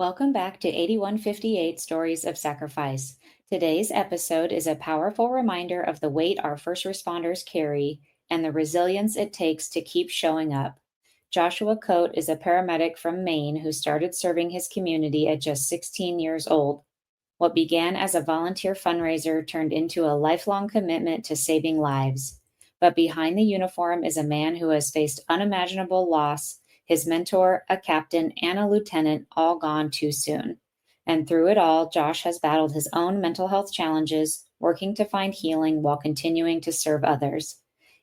Welcome back to 8158 Stories of Sacrifice. Today's episode is a powerful reminder of the weight our first responders carry and the resilience it takes to keep showing up. Joshua Cote is a paramedic from Maine who started serving his community at just 16 years old. What began as a volunteer fundraiser turned into a lifelong commitment to saving lives. But behind the uniform is a man who has faced unimaginable loss, his mentor, a captain, and a lieutenant, all gone too soon. And through it all, Josh has battled his own mental health challenges, working to find healing while continuing to serve others.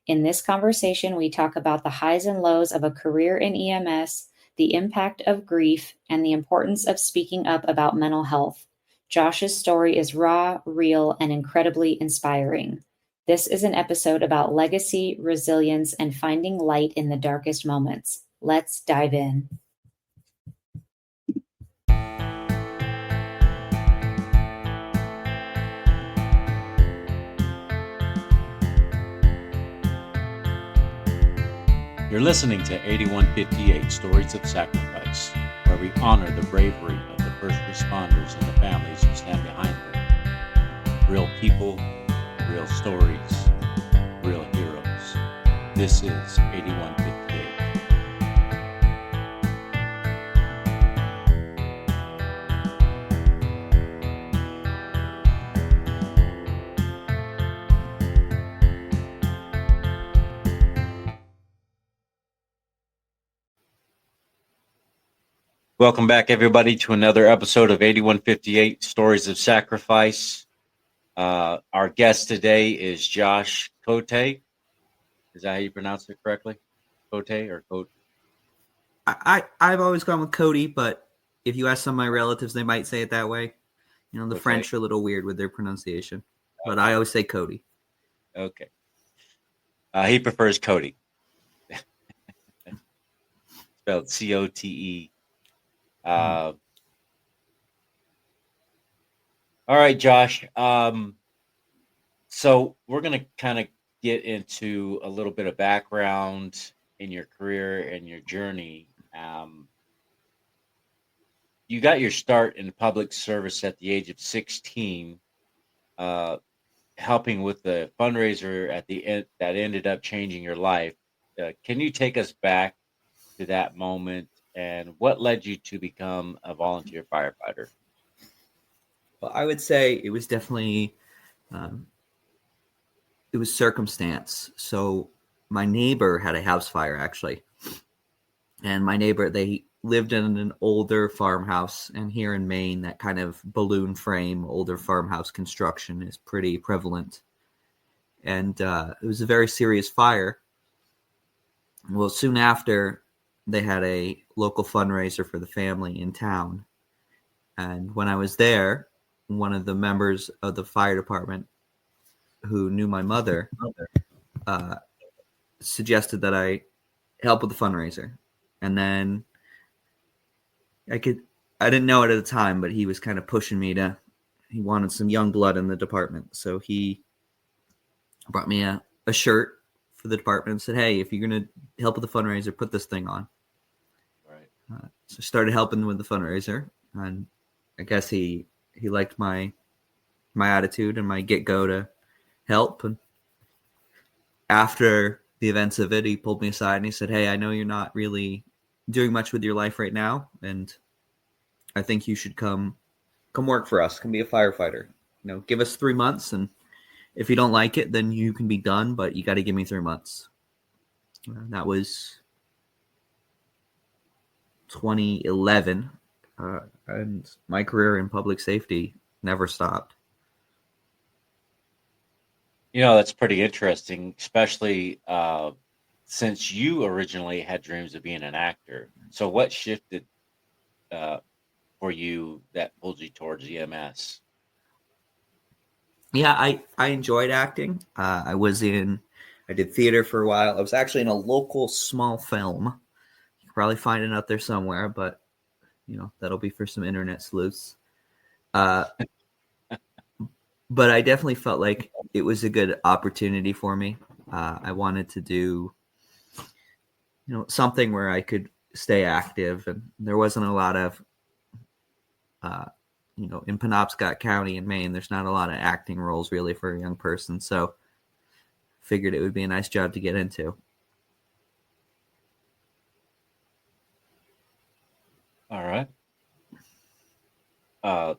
In this conversation, we talk about the highs and lows of a career in EMS, the impact of grief, and the importance of speaking up about mental health. Josh's story is raw, real, and incredibly inspiring. This is an episode about legacy, resilience, and finding light in the darkest moments. Let's dive in. You're listening to 8158 Stories of Sacrifice, where we honor the bravery of the first responders and the families who stand behind them. Real people, real stories, real heroes. This is 8158. Welcome back, everybody, to another episode of 8158 Stories of Sacrifice. Our guest today is Josh Cote. Is that how you pronounce it correctly? Cote or Cote? I've always gone with Cody, but if you ask some of my relatives, they might say it that way. You know, the French are a little weird with their pronunciation, but I always say Cody. Okay. He prefers Cody. Spelled C-O-T-E. All right, Josh. So we're going to kind of get into a little bit of background in your career and your journey. You got your start in public service at the age of 16, helping with the fundraiser at the end that ended up changing your life. Can you take us back to that moment and what led you to become a volunteer firefighter? Well, I would say it was definitely, it was circumstance. So my neighbor had a house fire, actually. And my neighbor, they lived in an older farmhouse. And here in Maine, that kind of balloon frame, older farmhouse construction is pretty prevalent. And it was a very serious fire. Well, soon after, they had a local fundraiser for the family in town. And when I was there, one of the members of the fire department who knew my mother suggested that I help with the fundraiser. And then I didn't know it at the time, but he was kind of pushing me he wanted some young blood in the department. So he brought me a shirt for the department and said, hey, if you're going to help with the fundraiser, put this thing on. Right. So I started helping with the fundraiser, and I guess he liked my attitude and my get-go to help. And after the events of it, he pulled me aside and he said, hey, I know you're not really doing much with your life right now, and I think you should come work for us, come be a firefighter. You know, give us 3 months, and if you don't like it, then you can be done, but you got to give me 3 months. That was 2011, and my career in public safety never stopped. You know, that's pretty interesting, especially since you originally had dreams of being an actor. So what shifted for you that pulled you towards EMS? Yeah, I enjoyed acting. I did theater for a while. I was actually in a local small film. You can probably find it out there somewhere, but you know, that'll be for some internet sleuths. But I definitely felt like it was a good opportunity for me. I wanted to do, something where I could stay active, and there wasn't a lot of In Penobscot County in Maine, there's not a lot of acting roles really for a young person. So figured it would be a nice job to get into. All right. Uh,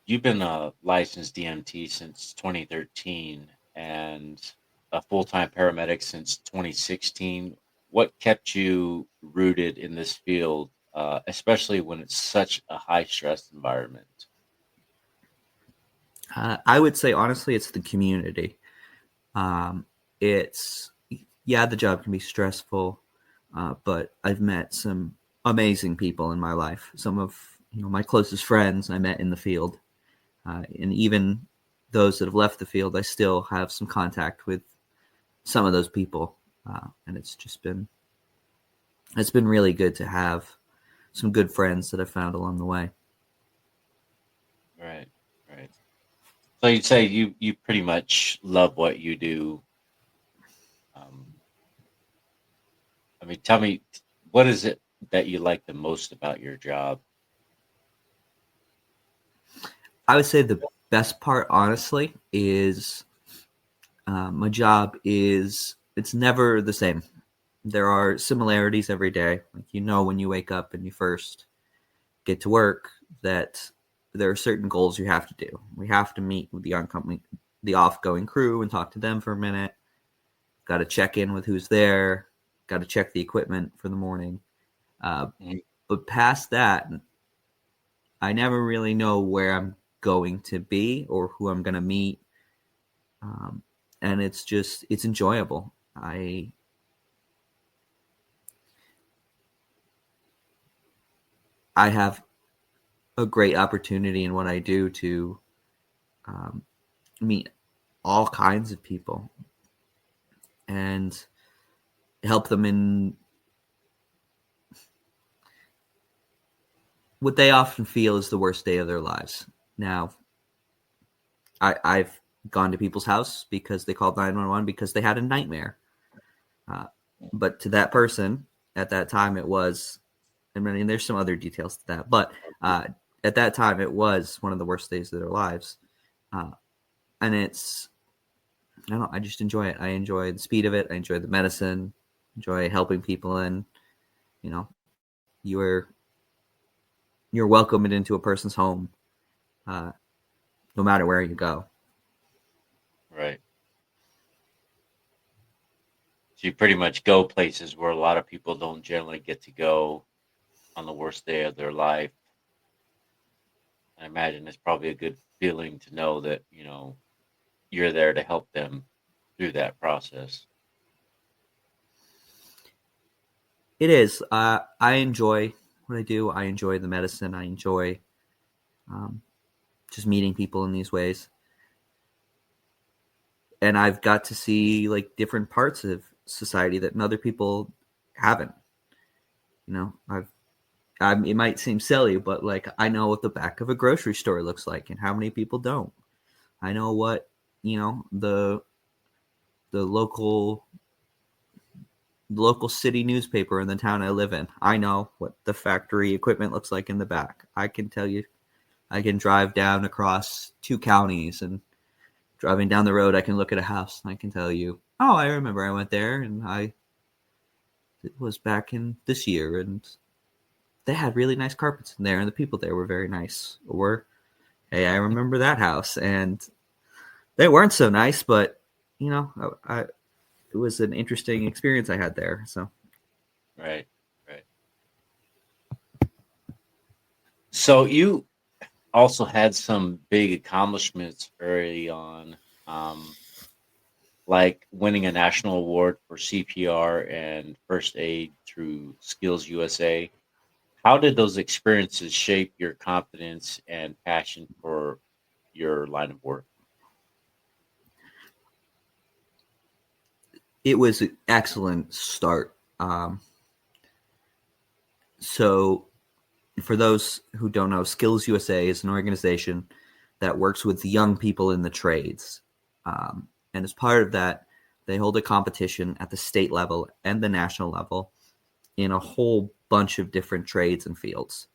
you've been a licensed DMT since 2013 and a full-time paramedic since 2016. What kept you rooted in this field, especially when it's such a high-stress environment? I would say, honestly, it's the community. It's, yeah, the job can be stressful, but I've met some amazing people in my life. Some of my closest friends I met in the field, and even those that have left the field, I still have some contact with some of those people, and it's been really good to have some good friends that I've found along the way. Right, right. So you'd say you pretty much love what you do. Um, I mean, tell me, what is it that you like the most about your job? I would say the best part, honestly, is my job is it's never the same. There are similarities every day. Like when you wake up and you first get to work, that there are certain goals you have to do. We have to meet with the offgoing crew and talk to them for a minute. Got to check in with who's there. Got to check the equipment for the morning. But past that, I never really know where I'm going to be or who I'm going to meet. And it's enjoyable. I have a great opportunity in what I do to meet all kinds of people and help them in what they often feel is the worst day of their lives. Now, I've gone to people's house because they called 911 because they had a nightmare. But to that person, at that time, it was, I mean, there's some other details to that, but at that time, it was one of the worst days of their lives. And I just enjoy it. I enjoy the speed of it. I enjoy the medicine, enjoy helping people. And, you're welcomed into a person's home, no matter where you go. Right. So you pretty much go places where a lot of people don't generally get to go on the worst day of their life. I imagine it's probably a good feeling to know that, you're there to help them through that process. It is. I enjoy what I do. I enjoy the medicine. I enjoy just meeting people in these ways. And I've got to see like different parts of society that other people haven't. It might seem silly, but like I know what the back of a grocery store looks like, and how many people don't. I know what the local city newspaper in the town I live in. I know what the factory equipment looks like in the back. I can tell you. I can drive down across 2 counties, and driving down the road, I can look at a house and I can tell you, oh, I remember I went there, and it was back in this year, and they had really nice carpets in there, and the people there were very nice. Or, hey, I remember that house, and they weren't so nice, but it was an interesting experience I had there. So, Right. So you also had some big accomplishments early on, like winning a national award for CPR and first aid through Skills USA. How did those experiences shape your confidence and passion for your line of work? it was an excellent start. So, for those who don't know, Skills USA is an organization that works with young people in the trades. And as part of that, they hold a competition at the state level and the national level in a whole bunch of different trades and fields.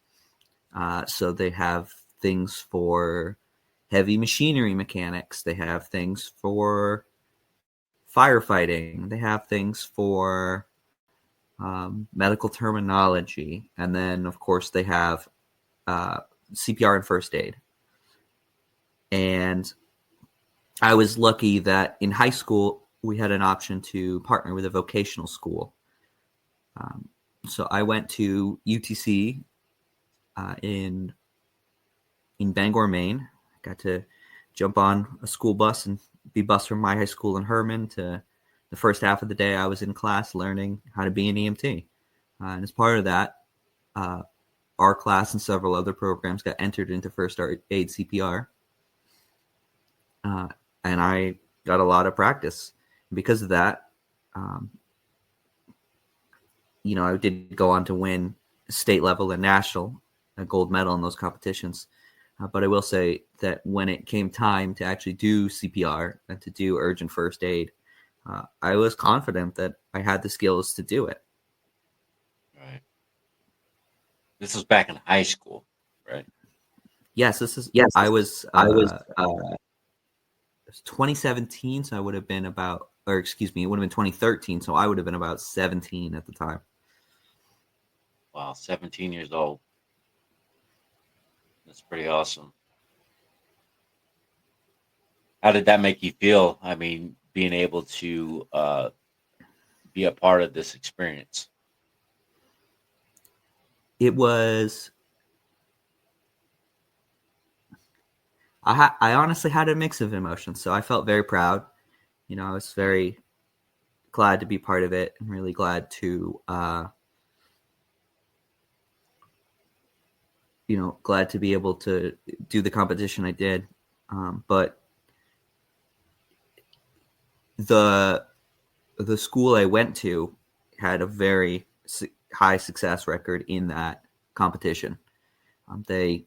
So they have things for heavy machinery mechanics. They have things for firefighting. They have things for medical terminology. And then, of course, they have CPR and first aid. And I was lucky that in high school, we had an option to partner with a vocational school. So I went to UTC in Bangor, Maine. I got to jump on a school bus and be bused from my high school in Herman to the first half of the day I was in class learning how to be an EMT. And as part of that, our class and several other programs got entered into first aid CPR. And I got a lot of practice. Because of that, I did go on to win state level and national, a gold medal in those competitions. But I will say that when it came time to actually do CPR and to do urgent first aid, I was confident that I had the skills to do it. Right. This was back in high school, right? Yes, I was 2017, so I would have been it would have been 2013, so I would have been about 17 at the time. Wow, 17 years old. That's pretty awesome. How did that make you feel? I mean, being able to be a part of this experience. It was. I honestly had a mix of emotions, so I felt very proud. I was very glad to be part of it, and really glad to, glad to be able to do the competition I did. But the school I went to had a very high success record in that competition. They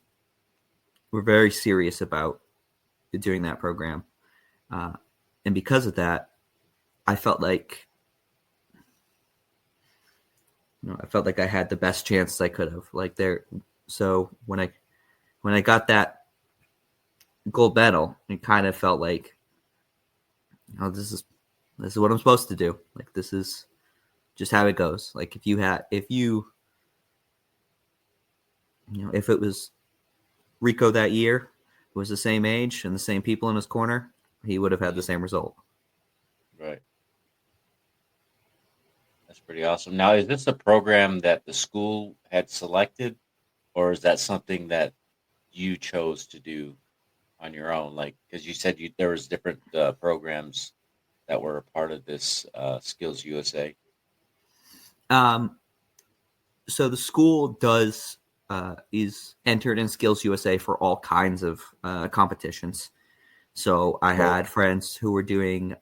were very serious about doing that program. And because of that, I felt like, I had the best chance I could have. So when I got that gold medal, it kind of felt like, this is what I'm supposed to do. Like, this is just how it goes. Like, if it was Rico that year, who was the same age and the same people in his corner, he would have had the same result. Right. That's pretty awesome. Now, is this a program that the school had selected, or is that something that you chose to do on your own? Like, because you said there was different programs that were a part of this Skills USA. So the school is entered in Skills USA for all kinds of competitions. So I had friends who were doing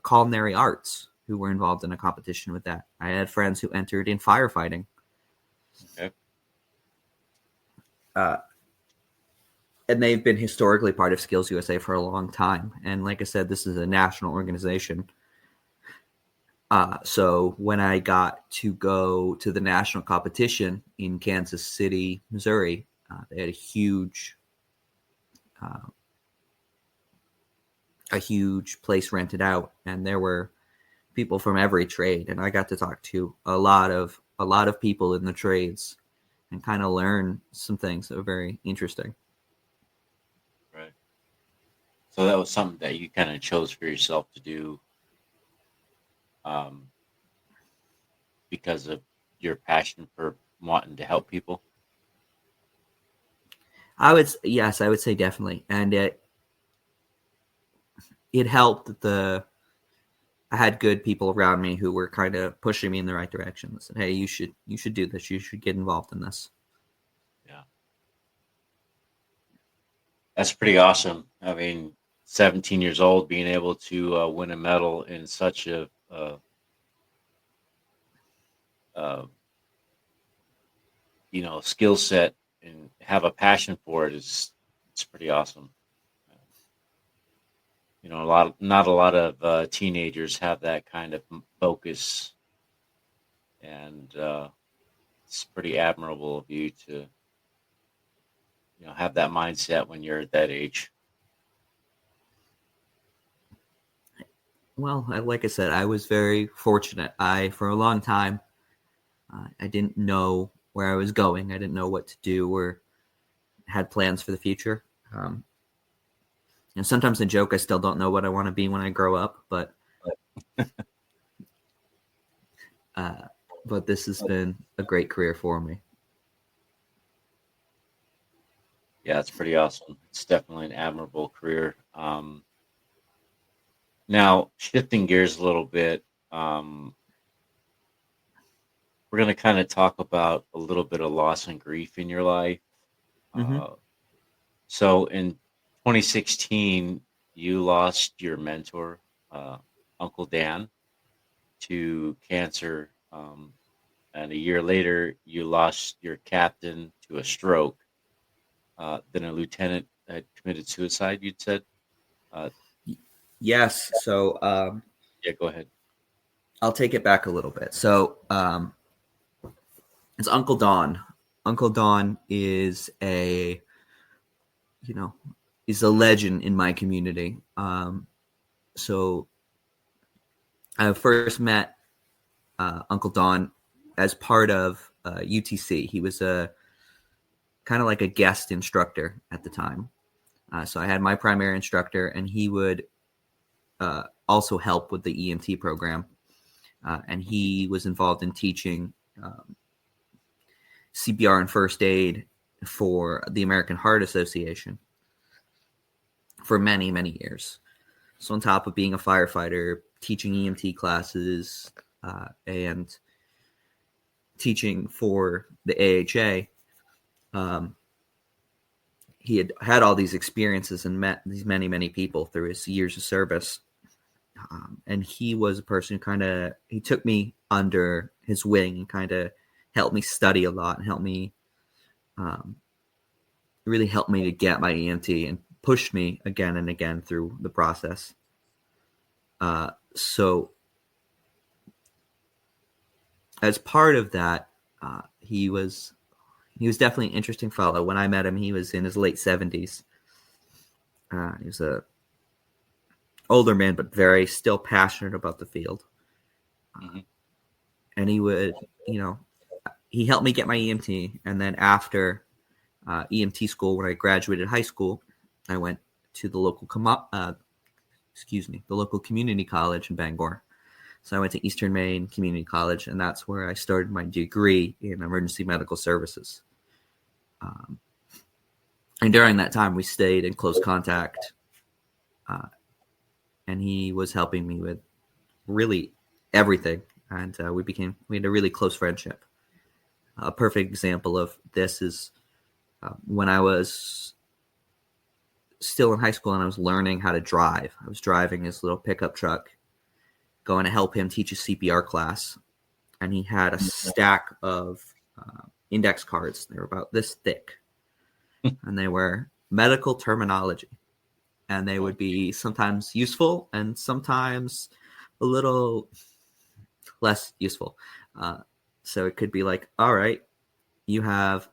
culinary arts who were involved in a competition with that. I had friends who entered in firefighting. Okay. And they've been historically part of Skills USA for a long time. And like I said, this is a national organization. So when I got to go to the national competition in Kansas City, Missouri, they had a huge place rented out, and there were people from every trade. And I got to talk to a lot of people in the trades and kind of learn some things that were very interesting. Right. So that was something that you kind of chose for yourself to do because of your passion for wanting to help people? I would say definitely. And it helped that I had good people around me who were kind of pushing me in the right direction. They said, hey, you should do this. You should get involved in this. Yeah. That's pretty awesome. I mean, 17 years old, being able to win a medal in such a skill set and have a passion for it it's pretty awesome. Not a lot of teenagers have that kind of focus, and it's pretty admirable of you to have that mindset when you're at that age? Well, like I said, I was very fortunate. For a long time, I didn't know where I was going. I didn't know what to do or had plans for the future. And sometimes I joke I still don't know what I want to be when I grow up, but this has been a great career for me. Yeah, it's pretty awesome. It's definitely an admirable career. Now, shifting gears a little bit, we're going to kind of talk about a little bit of loss and grief in your life. Mm-hmm. So in 2016, you lost your mentor, Uncle Dan, to cancer. And a year later, you lost your captain to a stroke. Then a lieutenant had committed suicide, you'd said? Uh, Yes. So yeah, go ahead. I'll take it back a little bit. So it's Uncle Don. Uncle Don is you know, is a legend in my community. So I first met Uncle Don as part of UTC. He was a kind of like a guest instructor at the time. So I had my primary instructor, and he would also help with the EMT program. And he was involved in teaching CPR and first aid for the American Heart Association for many, many years. So on top of being a firefighter, teaching EMT classes, and teaching for the AHA, he had all these experiences and met these many, many people through his years of service. And he was a person who he took me under his wing and kind of helped me study a lot and really helped me to get my EMT and pushed me again and again through the process. So as part of that, he was definitely an interesting fellow. When I met him, he was in his late 70s. He was a older man, but very still passionate about the field. Mm-hmm. And he would, he helped me get my EMT. And then after EMT school, when I graduated high school, I went to the local community college in Bangor. So I went to Eastern Maine Community College, and that's where I started my degree in emergency medical services. And during that time, we stayed in close contact, and he was helping me with really everything, and we had a really close friendship. A perfect example of this is when I was still in high school and I was learning how to drive. I was driving his little pickup truck, going to help him teach a CPR class, and he had a stack of index cards. They were about this thick, and they were medical terminology, and they would be sometimes useful and sometimes a little less useful. So it could be like, all right, you have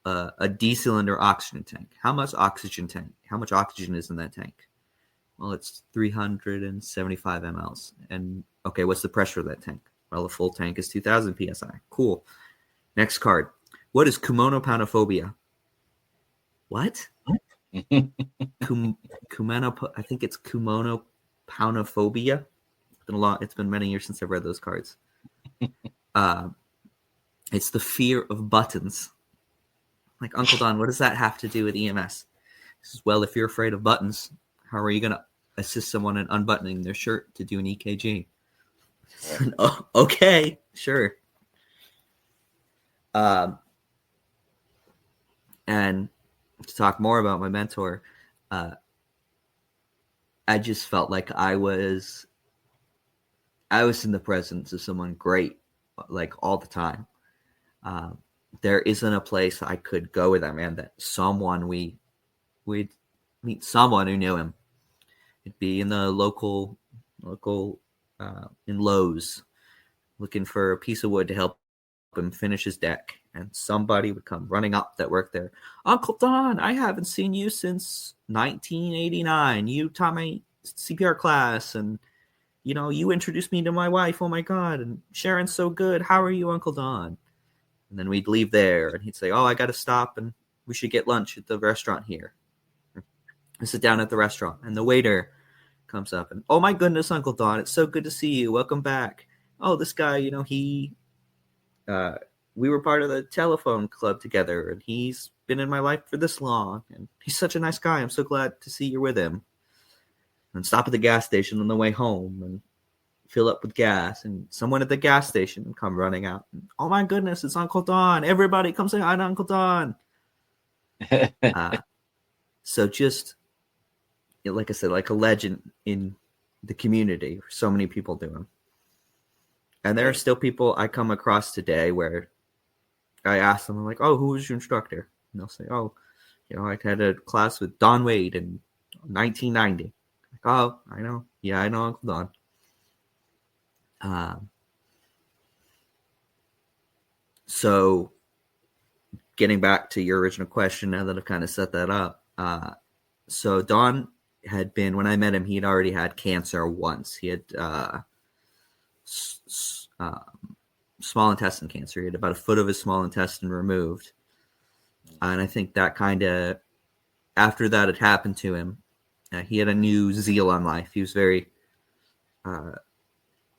a D-cylinder oxygen tank. How much oxygen is in that tank? Well, it's 375 mLs. And okay, what's the pressure of that tank? Well, a full tank is 2000 psi. Cool. Next card. What is kumonopanophobia? What? I think it's kumonopanophobia. It's been many years since I've read those cards. It's the fear of buttons. Like, Uncle Don, what does that have to do with EMS? He says, well, if you're afraid of buttons, how are you going to assist someone in unbuttoning their shirt to do an EKG? Oh, okay, sure. And to talk more about my mentor, I just felt like I was in the presence of someone great, like, all the time. There isn't a place I could go with that man that we'd meet someone who knew him. It'd be in the local in Lowe's, looking for a piece of wood to help him finish his deck. and somebody would come running up that worked there. Uncle Don, I haven't seen you since 1989. You taught my CPR class, and you introduced me to my wife. Oh my God, and Sharon's so good. How are you, Uncle Don? And then we'd leave there, and he'd say, oh, I got to stop, and we should get lunch at the restaurant here. I sit down at the restaurant, and the waiter comes up, and, oh my goodness, Uncle Don, it's so good to see you. Welcome back. Oh, this guy, we were part of the telephone club together, and he's been in my life for this long, and he's such a nice guy. I'm so glad to see you're with him. And stop at the gas station on the way home and fill up with gas, and someone at the gas station would come running out. And, oh my goodness, it's Uncle Don. Everybody come say hi to Uncle Don. So just, like I said, like a legend in the community. So many people do him. And there are still people I come across today where I ask them, I'm like, oh, who was your instructor? And they'll say, oh, I had a class with Don Wade in 1990. Like, oh, I know. Yeah, I know Uncle Don. So getting back to your original question, now that I've kind of set that up. So Don had been, when I met him, he had already had cancer once. He had small intestine cancer. He had about a foot of his small intestine removed. And I think that kind of, after that had happened to him, he had a new zeal on life. He was very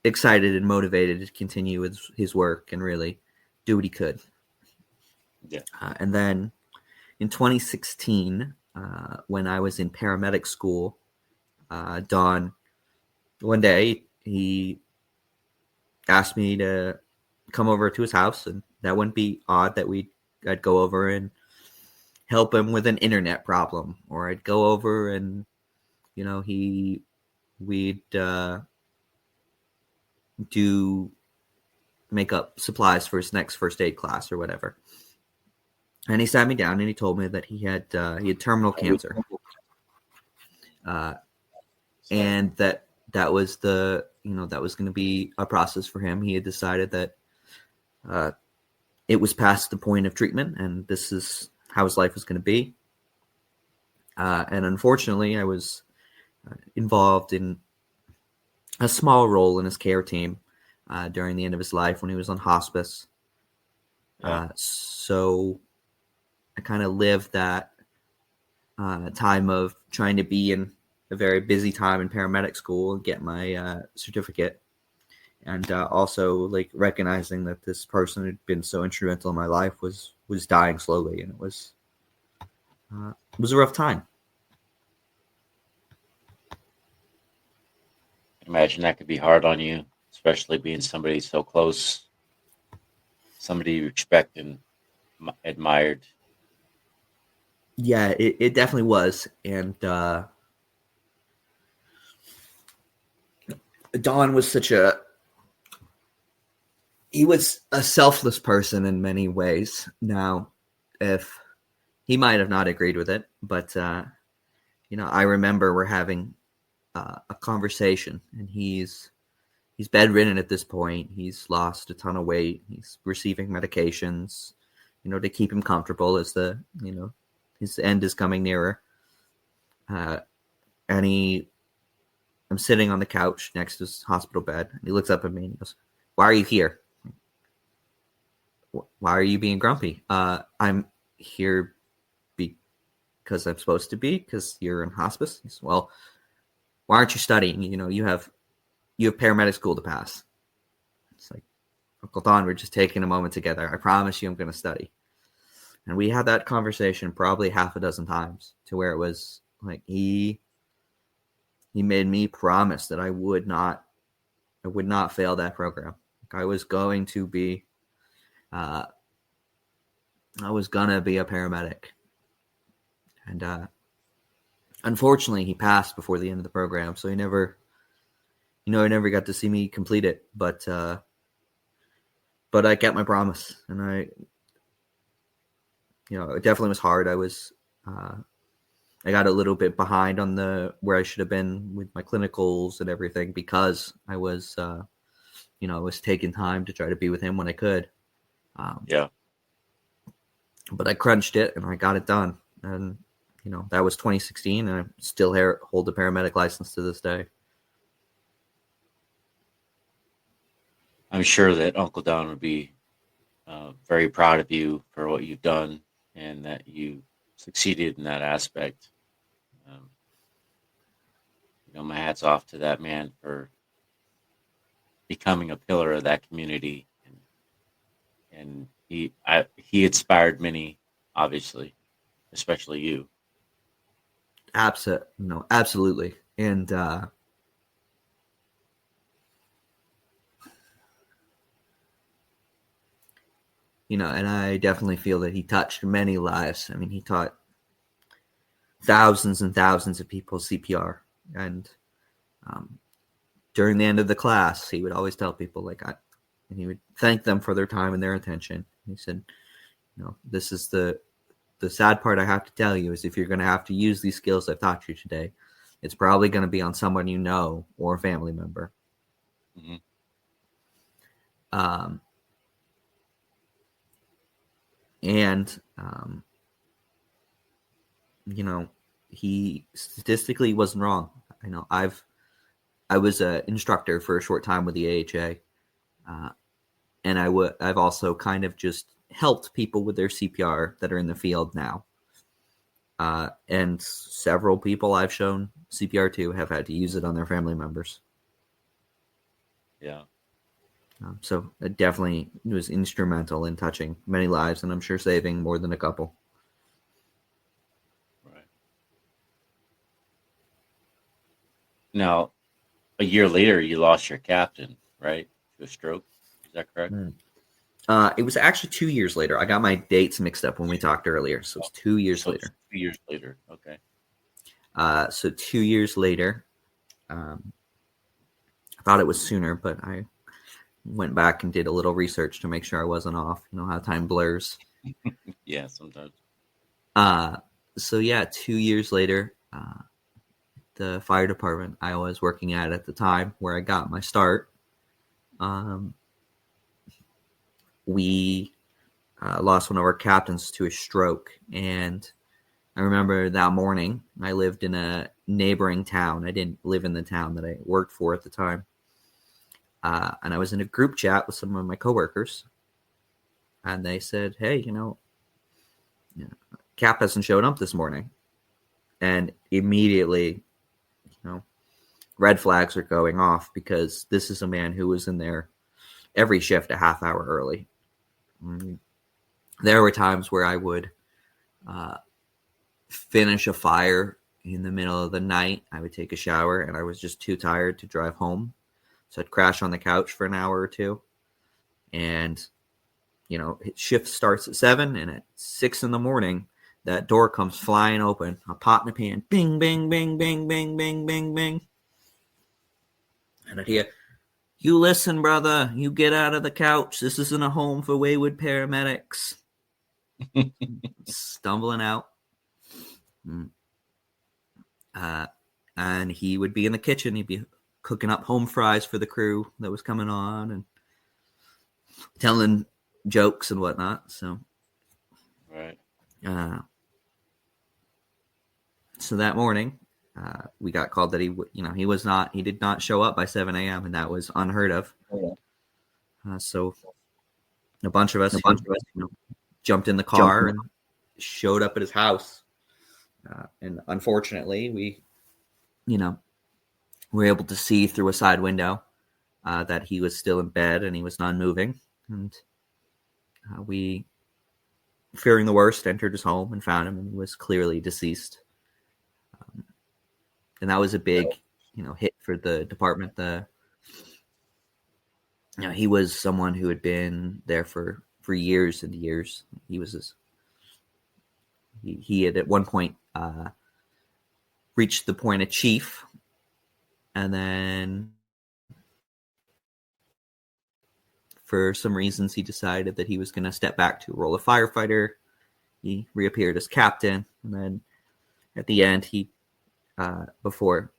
excited and motivated to continue with his work and really do what he could. Yeah. And then in 2016, when I was in paramedic school, Don, one day, he asked me to come over to his house, and that wouldn't be odd that I'd go over and help him with an internet problem, or I'd go over and we'd make up supplies for his next first aid class or whatever. And he sat me down and he told me that he had terminal cancer, and that was that was going to be a process for him. He had decided that it was past the point of treatment, and this is how his life was going to be. And unfortunately, I was involved in a small role in his care team during the end of his life when he was on hospice. Yeah. So I kind of lived that time of trying to be in a very busy time in paramedic school and get my certificate. And also like recognizing that this person who'd been so instrumental in my life was dying slowly. And it was a rough time. Imagine that could be hard on you, especially being somebody so close, somebody you respect and admired. Yeah, it definitely was. And Don was he was a selfless person in many ways. Now, if he might have not agreed with it, but I remember we're having a conversation, and he's bedridden at this point. He's lost a ton of weight. He's receiving medications, to keep him comfortable as his end is coming nearer. And I'm sitting on the couch next to his hospital bed, and he looks up at me and he goes, "Why are you here? Why are you being grumpy?" I'm here because I'm supposed to be, because you're in hospice. He says, "Well, why aren't you studying? You have paramedic school to pass." It's like, Uncle Don, we're just taking a moment together. I promise you I'm going to study. And we had that conversation probably half a dozen times, to where it was like he made me promise that I would not fail that program. Like I was going to be a paramedic. And unfortunately, he passed before the end of the program, so he never got to see me complete it. But I kept my promise, and it definitely was hard. I got a little bit behind on where I should have been with my clinicals and everything, because I was, I was taking time to try to be with him when I could. Yeah. but I crunched it and I got it done. And, that was 2016, and I still hold the paramedic license to this day. I'm sure that Uncle Don would be very proud of you for what you've done and that you succeeded in that aspect. Um, my hat's off to that man for becoming a pillar of that community, and he inspired many, obviously, especially you. Absolutely. And and I definitely feel that he touched many lives. I mean, he taught thousands and thousands of people CPR, and during the end of the class, he would always tell people and he would thank them for their time and their attention. He said, this is the sad part I have to tell you is if you're going to have to use these skills I've taught you today, it's probably going to be on someone you know or a family member. Mm-hmm. He statistically wasn't wrong. I was an instructor for a short time with the AHA, and I've also kind of just helped people with their CPR that are in the field now. And several people I've shown CPR to have had to use it on their family members. Yeah. So it definitely was instrumental in touching many lives, and I'm sure saving more than a couple. Right. Now, a year later, you lost your captain, right, to a stroke. Is that correct? It was actually 2 years later. I got my dates mixed up when we talked earlier, so it's 2 years later. 2 years later, okay. So 2 years later, I thought it was sooner, but I went back and did a little research to make sure I wasn't off. You know how time blurs. Yeah, sometimes. So yeah, 2 years later, the fire department I was working at the time, where I got my start, we lost one of our captains to a stroke. And I remember that morning, I lived in a neighboring town. I didn't live in the town that I worked for at the time. And I was in a group chat with some of my coworkers, and they said, "Hey, Cap hasn't shown up this morning." And immediately, red flags are going off, because this is a man who was in there every shift a half hour early. There were times where I would finish a fire in the middle of the night. I would take a shower, and I was just too tired to drive home. So I'd crash on the couch for an hour or two. And, shift starts at 7, and at 6 in the morning, that door comes flying open. A pot in a pan. Bing, bing, bing, bing, bing, bing, bing, bing. And I'd hear, "You listen, brother. You get out of the couch. This isn't a home for wayward paramedics." Stumbling out. And he would be in the kitchen. He'd be cooking up home fries for the crew that was coming on and telling jokes and whatnot. So, right. So that morning, we got called that he did not show up by 7 a.m. and that was unheard of. So a bunch of us jumped in the car and showed up at his house. And unfortunately, we were able to see through a side window that he was still in bed and he was non-moving. And we, fearing the worst, entered his home and found him, and he was clearly deceased. And that was a big, hit for the department. He was someone who had been there for years and years. He had at one point reached the point of chief, and then for some reasons he decided that he was going to step back to a role of firefighter. He reappeared as captain, and then at the end, before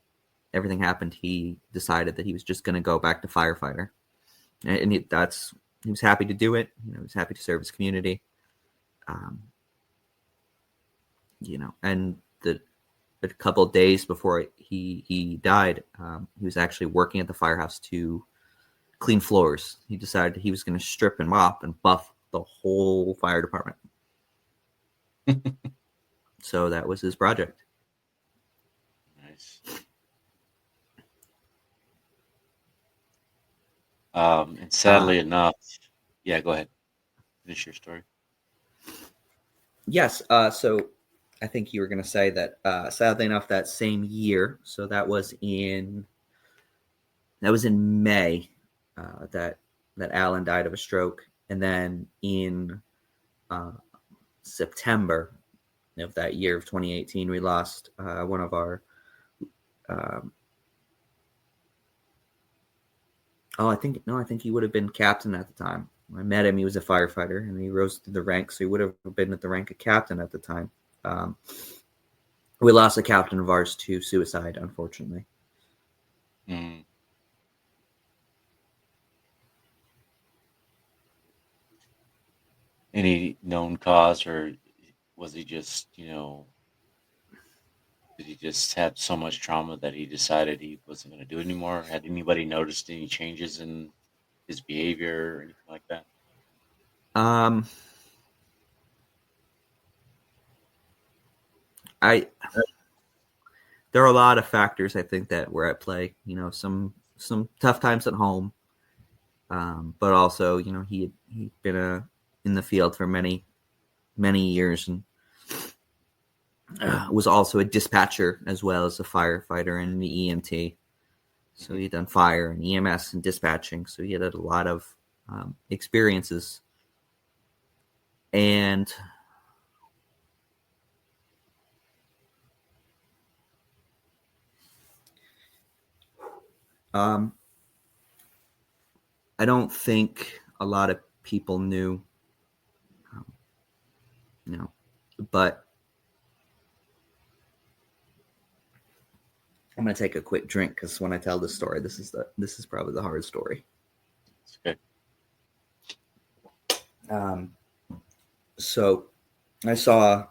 everything happened, he decided that he was just going to go back to firefighter, and he was happy to do it. He was happy to serve his community. and a couple of days before he died, he was actually working at the firehouse to clean floors. He decided he was going to strip and mop and buff the whole fire department. So that was his project. Nice. And sadly enough, yeah, go ahead. Finish your story. Yes. So I think you were going to say that, sadly enough, that same year, so that was in May, that Alan died of a stroke. And then in September of that year of 2018, we lost one of our, I think he would have been captain at the time. I met him. He was a firefighter, and he rose to the rank, so he would have been at the rank of captain at the time. We lost a captain of ours to suicide, unfortunately. Mm. Any known cause, or was he just, did he just have so much trauma that he decided he wasn't going to do it anymore? Had anybody noticed any changes in his behavior or anything like that? There are a lot of factors, I think, that were at play. Some tough times at home, but also, he'd been in the field for many years, and was also a dispatcher as well as a firefighter and the EMT. So he'd done fire and EMS and dispatching. So he had a lot of experiences. And I don't think a lot of people knew, but I'm going to take a quick drink, because when I tell this story, this is probably the hard story. It's okay. So I saw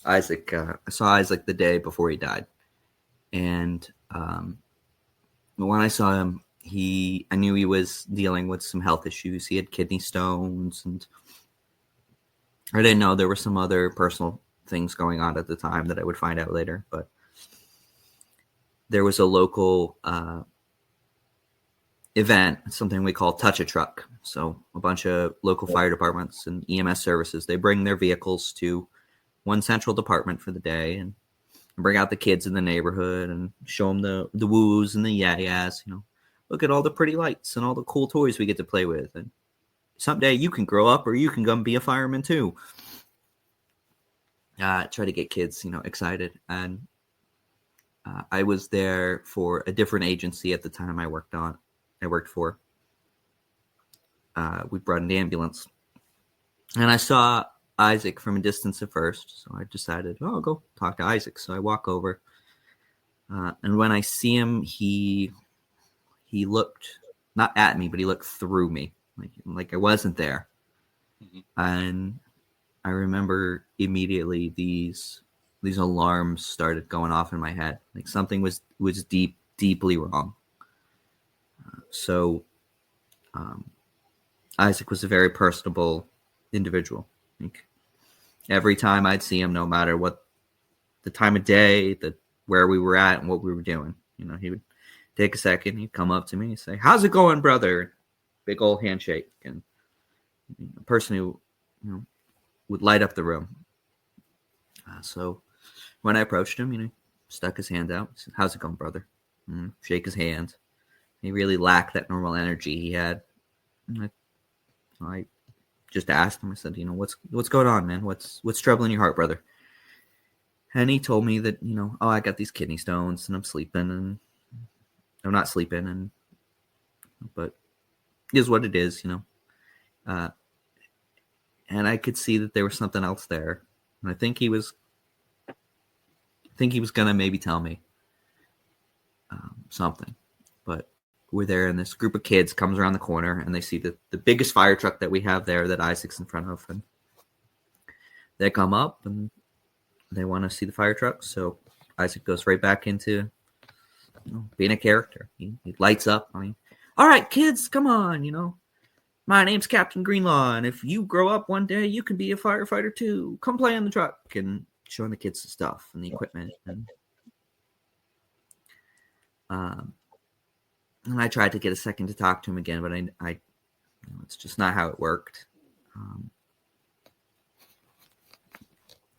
Isaac. The day before he died, and when I saw him, I knew he was dealing with some health issues. He had kidney stones, and I didn't know there were some other personal things going on at the time that I would find out later. But there was a local event, something we call Touch a Truck. So a bunch of local fire departments and EMS services, they bring their vehicles to one central department for the day and bring out the kids in the neighborhood and show them the woos and the yeah-yeahs. Look at all the pretty lights and all the cool toys we get to play with. And someday you can grow up, or you can come be a fireman too. Try to get kids, excited. And I was there for a different agency at the time I worked for. We brought an ambulance, and I saw Isaac from a distance at first. So I decided, I'll go talk to Isaac. So I walk over, and when I see him, he looked not at me, but he looked through me, like I wasn't there. Mm-hmm. And I remember immediately these alarms started going off in my head. Like something was deeply wrong. So Isaac was a very personable individual. Like every time I'd see him, no matter what the time of day, where we were at and what we were doing, he would take a second, he'd come up to me and say, "How's it going, brother?" Big old handshake, and a person who would light up the room. So when I approached him, he stuck his hand out, said, "How's it going, brother?" Shake his hand. He really lacked that normal energy he had. I just asked him, I said, what's going on, man? What's troubling your heart, brother? And he told me that, I got these kidney stones and I'm sleeping, and I'm not sleeping, but it is what it is, and I could see that there was something else there. And I think he was going to maybe tell me something, but we're there, and this group of kids comes around the corner, and they see the biggest fire truck that we have there that Isaac's in front of, and they come up and they want to see the fire truck. So Isaac goes right back into being a character. He lights up. I mean, all right, kids, come on. My name's Captain Greenlaw, and if you grow up one day, you can be a firefighter too. Come play on the truck, and showing the kids the stuff and the equipment. And I tried to get a second to talk to him again, but I it's just not how it worked.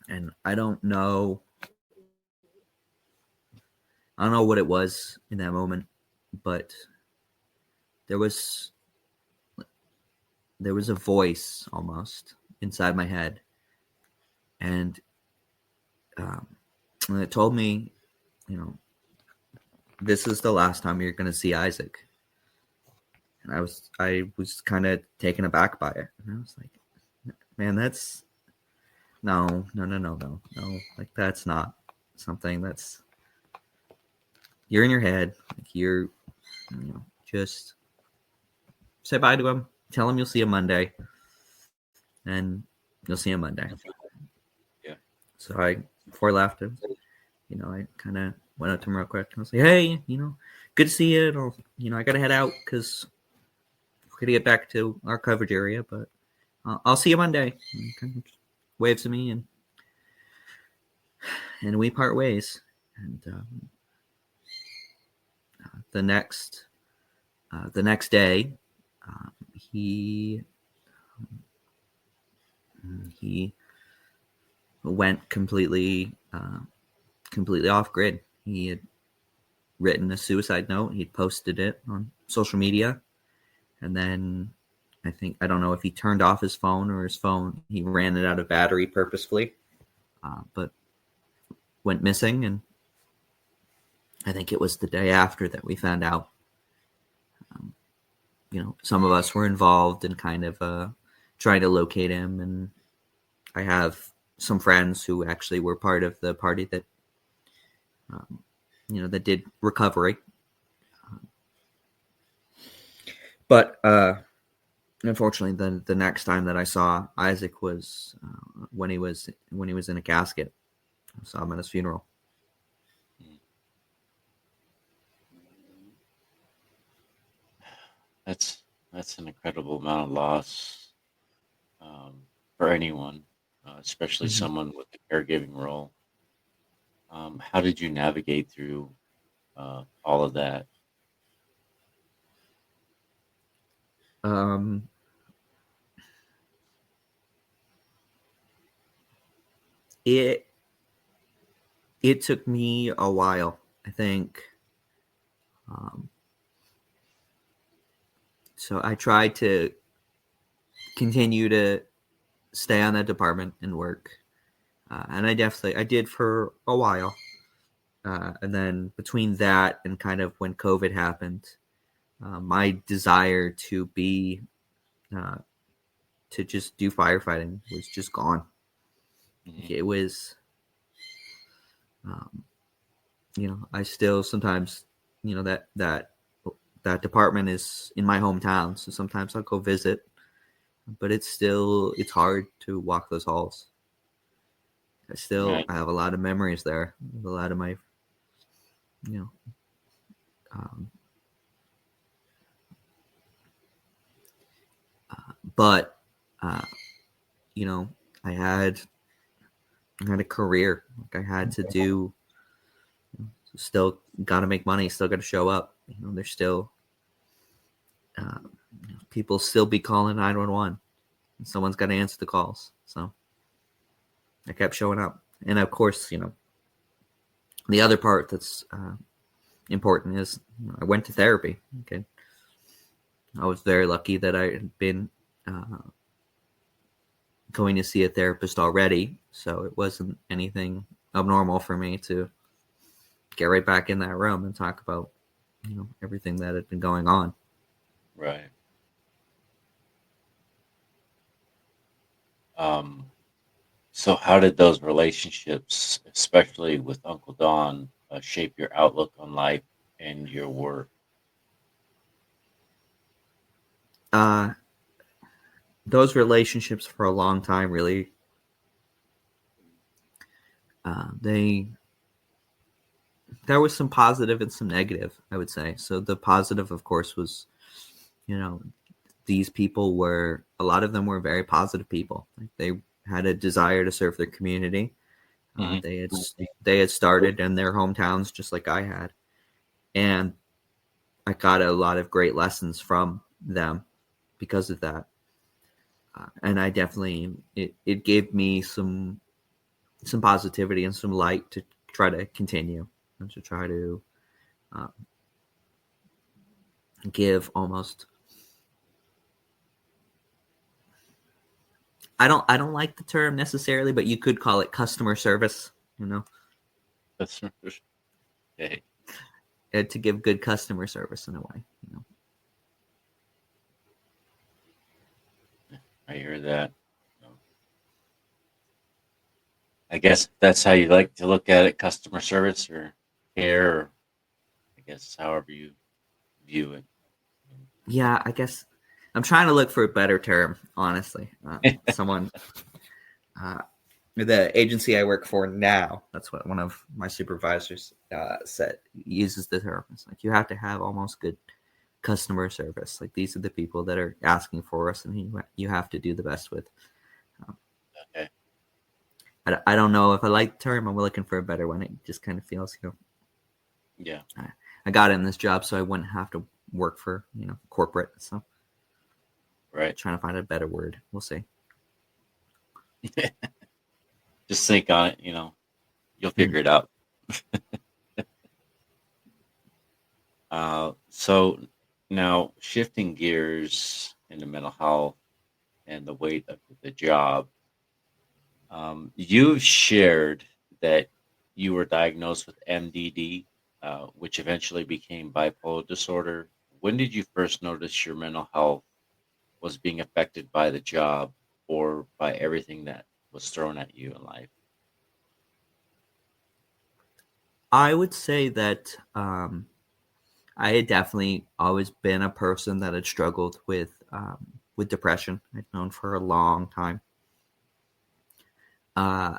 And I don't know what it was in that moment, but there was a voice almost inside my head, and it told me, this is the last time you're going to see Isaac. And I was kind of taken aback by it, and I was like, man, that's no. Like, that's not something that's, you're in your head. Like, you're, just say bye to him. Tell him you'll see him Monday, and you'll see him Monday. Yeah. So before I left him, I kind of went up to him real quick and I was like, hey, good to see you. I got to head out because we're going to get back to our coverage area, but I'll see you Monday. And he kind of waves at me, and we part ways. And the next day, he went completely off grid. He had written a suicide note. He'd posted it on social media, and then I don't know if he turned off his phone or he ran it out of battery purposefully, but went missing. And I think it was the day after that we found out. Some of us were involved in kind of trying to locate him, and I have some friends who actually were part of the party that, that did recovery. But unfortunately, the next time that I saw Isaac was when he was in a casket. I saw him at his funeral. That's an incredible amount of loss for anyone, especially someone with a caregiving role. How did you navigate through all of that? It took me a while, I think. So I tried to continue to stay on that department and work. And I did for a while. And then between that and kind of when COVID happened, my desire to just do firefighting was just gone. Mm-hmm. It was, I still sometimes, that department is in my hometown. So sometimes I'll go visit, but it's hard to walk those halls. I have a lot of memories there. A lot of my, but I had a career. Like, I had to do. Still got to make money. Still got to show up. There's still people still be calling 911. And someone's got to answer the calls. So I kept showing up. And of course, the other part that's important is I went to therapy. Okay. I was very lucky that I had been going to see a therapist already. So it wasn't anything abnormal for me to get right back in that room and talk about, everything that had been going on. Right. So how did those relationships, especially with Uncle Don, shape your outlook on life and your work? Those relationships for a long time really They there was some positive and some negative, I would say. So the positive, of course, was, you know, these people were, a lot of them were very positive people. Like, they had a desire to serve their community. Hmm. They had started in their hometowns just like I had, and I got a lot of great lessons from them because of that. And I definitely, it gave me some positivity and some light to try to continue and to try to uh, give almost. I don't like the term necessarily, but you could call it customer service. You know, That's okay. to give good customer service in a way. You know, I hear that. So, I guess that's how you like to look at it, customer service or care, or I guess however you view yeah, I guess I'm trying to look for a better term. Honestly, it. someone uh, the agency I work for now, that's what one of my supervisors said, uses the term. It's like, you have to have almost good customer service. Like, these are the people that are asking for us, and you have to do the best with. Um, Okay. I don't know if I like the term. I'm looking for a better one. It just kind of feels, Yeah. I got in this job so I wouldn't have to work for, corporate. So Right. trying to find a better word. We'll see. Just think on it. You'll Mhm. figure it out. So now shifting gears into mental health and the weight of the job. You've shared that you were diagnosed with MDD, which eventually became bipolar disorder. When did you first notice your mental health was being affected by the job or by everything that was thrown at you in life? I would say that I had definitely always been a person that had struggled with depression. I'd known for a long time. Uh,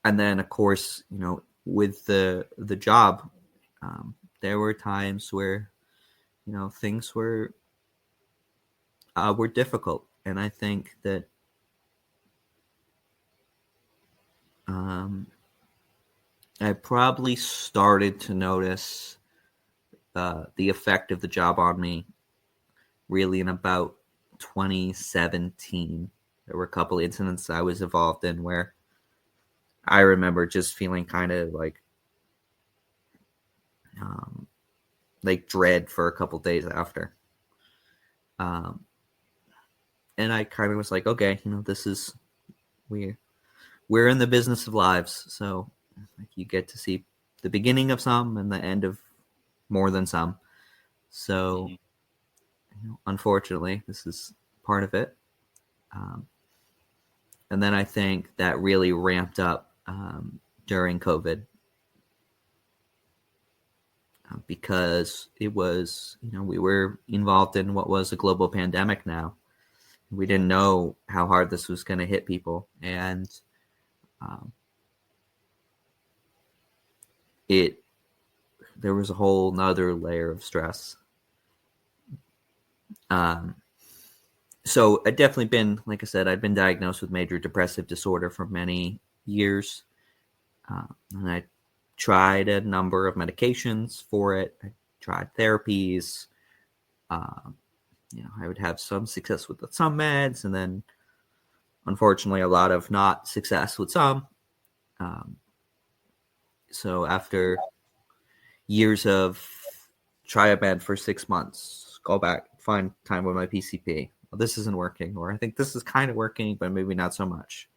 and then, of course, with the job, there were times where things were difficult, and I think that um, I probably started to notice the effect of the job on me really in about 2017. There were a couple incidents I was involved in where I remember just feeling kind of um, like dread for a couple days after. Um, and I kind of was like, okay, this is we we're in the business of lives, so like, you get to see the beginning of some and the end of more than some. So, Hmm. unfortunately, this is part of it. Um, and then I think that really ramped up during COVID, because it was, we were involved in what was a global pandemic now. We Yeah. didn't know how hard this was going to hit people. And um, it, there was a whole nother layer of stress. Um, so I'd definitely been, like I said, I'd been diagnosed with major depressive disorder for many years. And I tried a number of medications for it. I tried therapies. Um, I would have some success with some meds, and then unfortunately a lot of not success with some. Um, so after years of try a med for 6 months, go back, find time with my PCP. Well, this isn't working, or I think this is kind of working, but maybe not so much.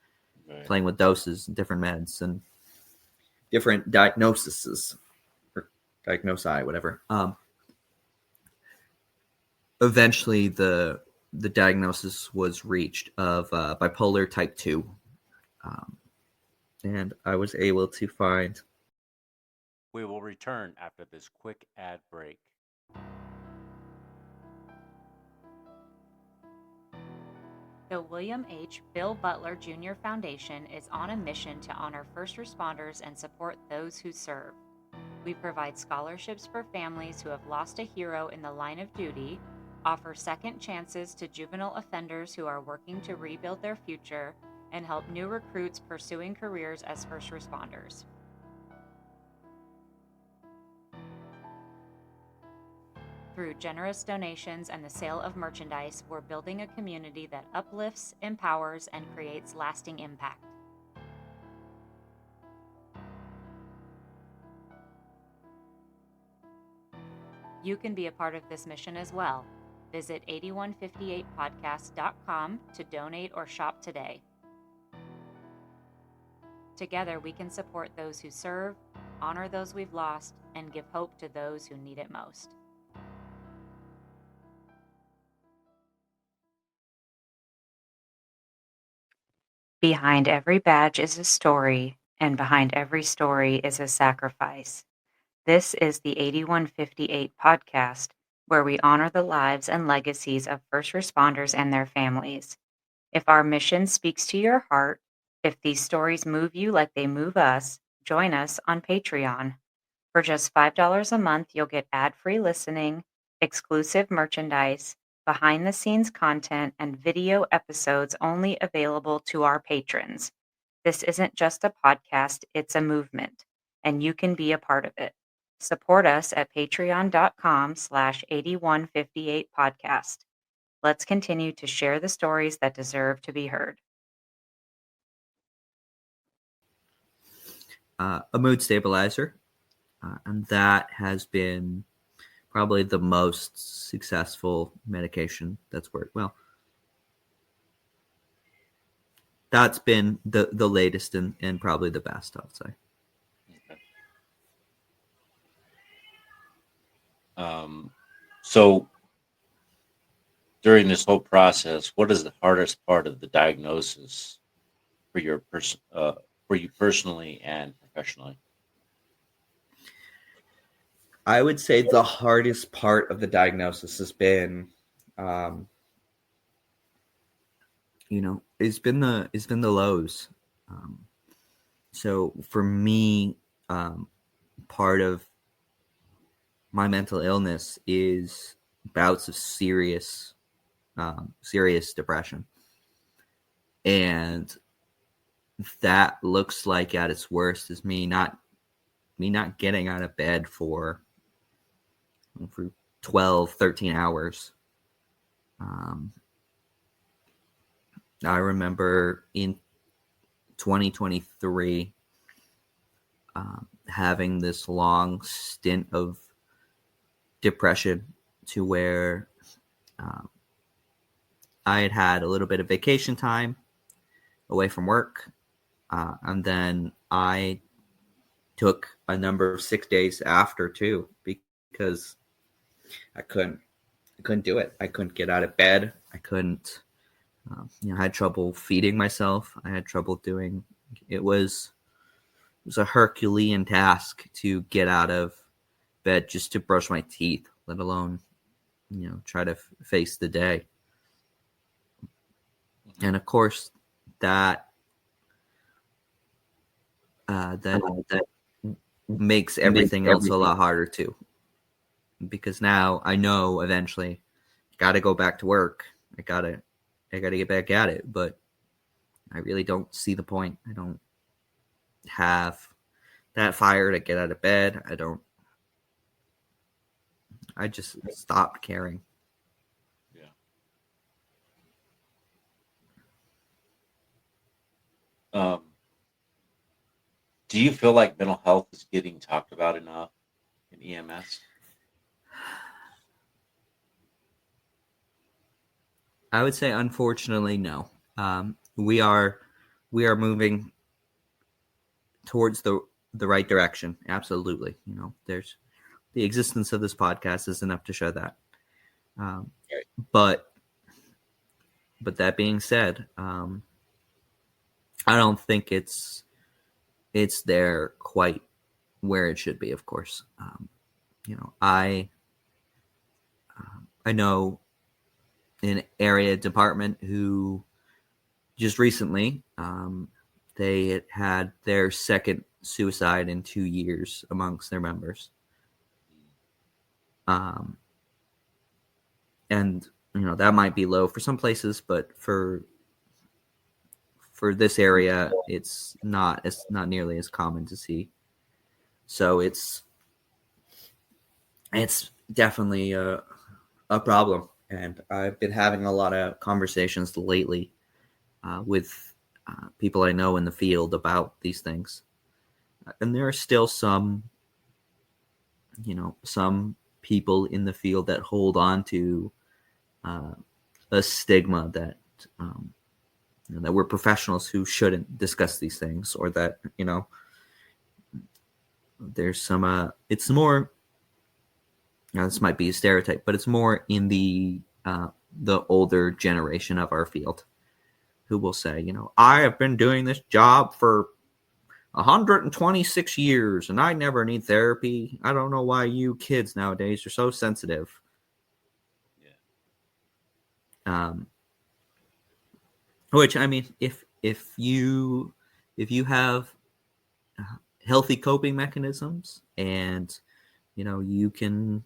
Right. Playing with doses, and different meds, and different diagnoses or diagnosi, whatever. Eventually, the diagnosis was reached of bipolar type 2, um, and I was able to find. We will return after this quick ad break. The William H. Bill Butler Jr. Foundation is on a mission to honor first responders and support those who serve. We provide scholarships for families who have lost a hero in the line of duty, offer second chances to juvenile offenders who are working to rebuild their future, and help new recruits pursuing careers as first responders. Through generous donations and the sale of merchandise, we're building a community that uplifts, empowers, and creates lasting impact. You can be a part of this mission as well. Visit 8158podcast.com to donate or shop today. Together, we can support those who serve, honor those we've lost, and give hope to those who need it most. Behind every badge is a story, and behind every story is a sacrifice. This is the 8158 podcast, where we honor the lives and legacies of first responders and their families. If our mission speaks to your heart, if these stories move you like they move us, join us on Patreon. For just $5 a month, you'll get ad-free listening, exclusive merchandise, behind-the-scenes content, and video episodes only available to our patrons. This isn't just a podcast, it's a movement, and you can be a part of it. Support us at patreon.com/8158podcast. Let's continue to share the stories that deserve to be heard. A mood stabilizer, and that has been probably the most successful medication that's worked well. That's been the latest and probably the best, I'd say. So during this whole process, what is the hardest part of the diagnosis for you personally and professionally? I would say the hardest part of the diagnosis has been, it's been the lows. So for me, part of my mental illness is bouts of serious depression, and that looks like at its worst is me not getting out of bed for 12, 13 hours. I remember in 2023 having this long stint of depression to where I had a little bit of vacation time away from work, and then I took a number of sick days after too, because I couldn't do it. I couldn't get out of bed. I couldn't, I had trouble feeding myself. I had trouble doing, it was a Herculean task to get out of bed just to brush my teeth, let alone, try to face the day. And of course that makes everything else a lot harder too, because now I know eventually got to go back to work. I gotta get back at it, but I really don't see the point. I don't have that fire to get out of bed. I just stopped caring. Yeah. Do you feel like mental health is getting talked about enough in EMS? I would say, unfortunately, no. We are moving towards the right direction. Absolutely. There's the existence of this podcast is enough to show that. Right. But that being said, I don't think it's there quite where it should be. Of course, I know an area department who just recently, they had their second suicide in 2 years amongst their members. And that might be low for some places, but for this area, it's not nearly as common to see. So it's definitely a problem, and I've been having a lot of conversations lately with people I know in the field about these things, and there are still some people in the field that hold on to a stigma that that we're professionals who shouldn't discuss these things, or that there's some it's more, this might be a stereotype, but it's more in the older generation of our field who will say, I have been doing this job for 126 years and I never need therapy. I don't know why you kids nowadays are so sensitive. Yeah. Which, I mean, if you have healthy coping mechanisms, and you can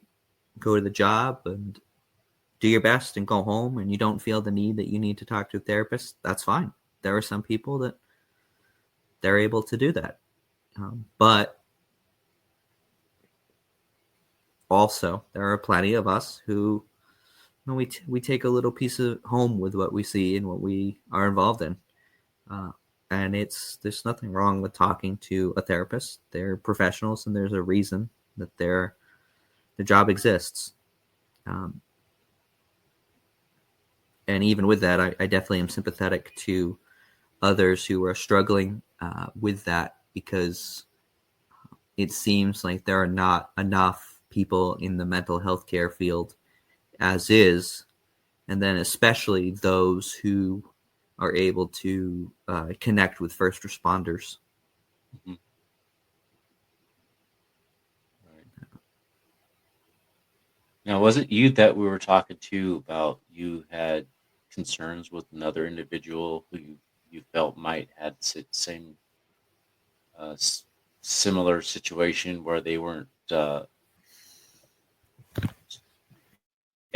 go to the job and do your best and go home, and you don't feel the need that you need to talk to a therapist, that's fine. There are some people that they're able to do that. But also, there are plenty of us who we take a little piece of home with what we see and what we are involved in. And there's nothing wrong with talking to a therapist. They're professionals, and there's a reason that their job exists. And even with that, I definitely am sympathetic to others who are struggling with that, because it seems like there are not enough people in the mental health care field as is, and then especially those who are able to connect with first responders. Mm-hmm. Right. Now, was it you that we were talking to about you had concerns with another individual who you felt might have the same similar situation where they weren't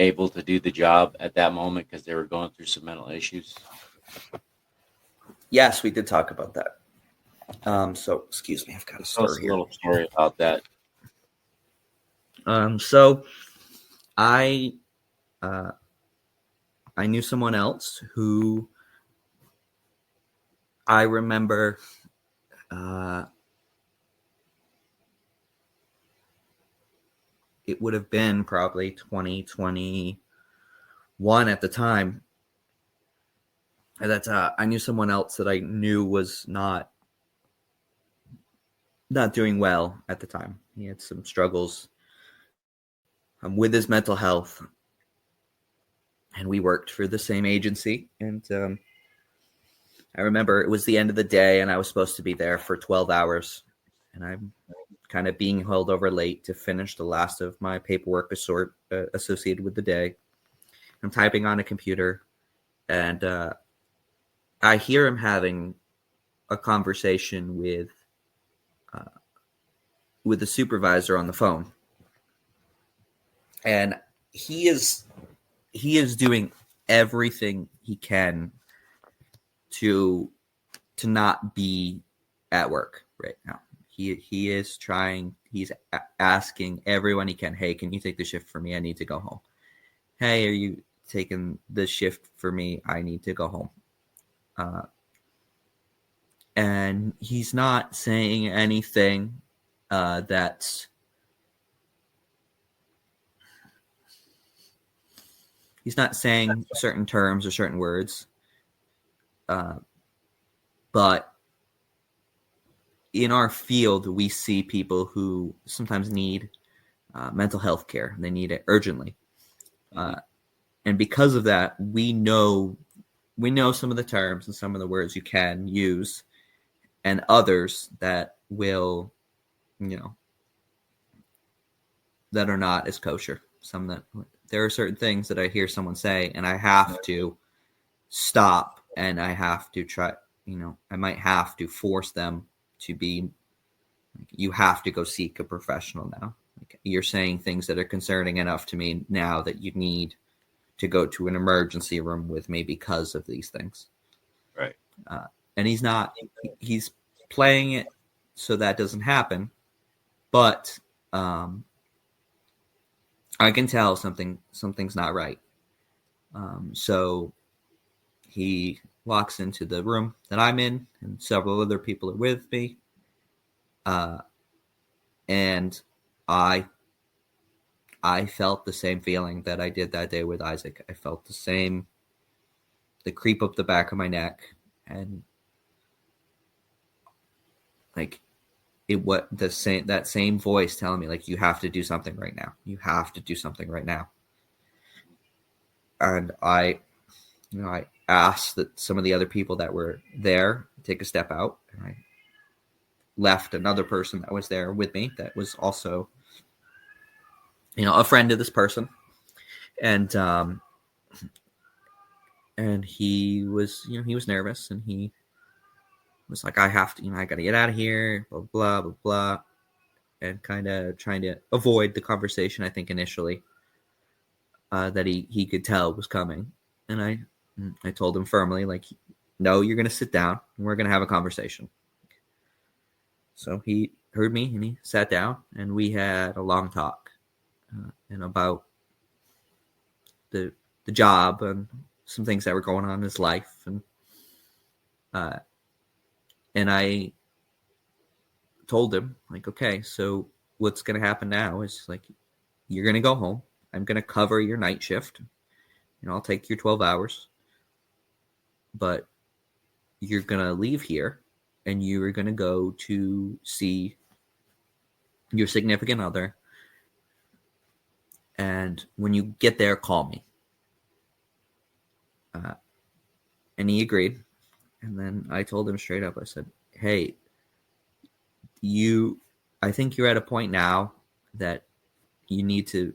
able to do the job at that moment because they were going through some mental issues? Yes, we did talk about that. So, excuse me, I've got a story here. A little story about that. So I knew someone else who I remember it would have been probably 2021 at the time. That I knew someone else that I knew was not doing well at the time. He had some struggles with his mental health, and we worked for the same agency. And I remember it was the end of the day, and I was supposed to be there for 12 hours, and I'm kind of being held over late to finish the last of my paperwork associated with the day. I'm typing on a computer, and I hear him having a conversation with the supervisor on the phone, and he is doing everything he can to not be at work right now. He is trying. He's asking everyone he can, hey, can you take the shift for me? I need to go home. Hey, are you taking the shift for me? I need to go home. And he's not saying anything that's he's not saying certain terms or certain words, but in our field, we see people who sometimes need mental health care. They need it urgently. And because of that, we know some of the terms and some of the words you can use, and others that will, that are not as kosher. There are certain things that I hear someone say, and I have to stop and I have to try, I might have to force them to be, you have to go seek a professional now. Like, you're saying things that are concerning enough to me now that you need to go to an emergency room with me because of these things. Right. And he's playing it so that doesn't happen, but I can tell something's not right. So he walks into the room that I'm in, and several other people are with me. And I felt the same feeling that I did that day with Isaac. I felt the creep up the back of my neck, and like that same voice telling me, like, you have to do something right now. You have to do something right now. And I asked that some of the other people that were there take a step out, and I left another person that was there with me that was also, a friend of this person. And he was, he was nervous, and he was like, I have to, I got to get out of here, blah, blah, blah, blah, and kind of trying to avoid the conversation, I think, initially, that he could tell was coming. And I told him firmly, like, no, you're going to sit down, and we're going to have a conversation. So he heard me, and he sat down, and we had a long talk and about the job and some things that were going on in his life. And I told him, like, okay, so what's going to happen now is, like, you're going to go home. I'm going to cover your night shift. I'll take your 12 hours. But you're going to leave here, and you are going to go to see your significant other. And when you get there, call me. And he agreed. And then I told him straight up, I said, hey, I think you're at a point now that you need to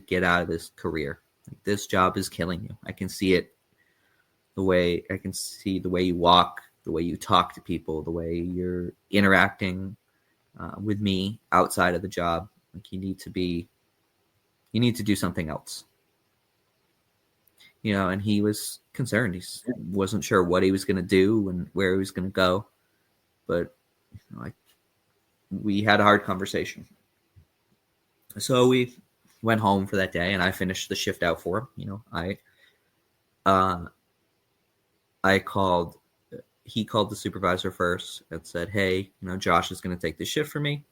get out of this career. Like, this job is killing you. I can see it. I can see the way you walk, the way you talk to people, the way you're interacting with me outside of the job. Like, you need to do something else. And he was concerned. He wasn't sure what he was going to do and where he was going to go. But we had a hard conversation. So we went home for that day, and I finished the shift out for him. He called the supervisor first and said, hey, Josh is going to take the shift for me.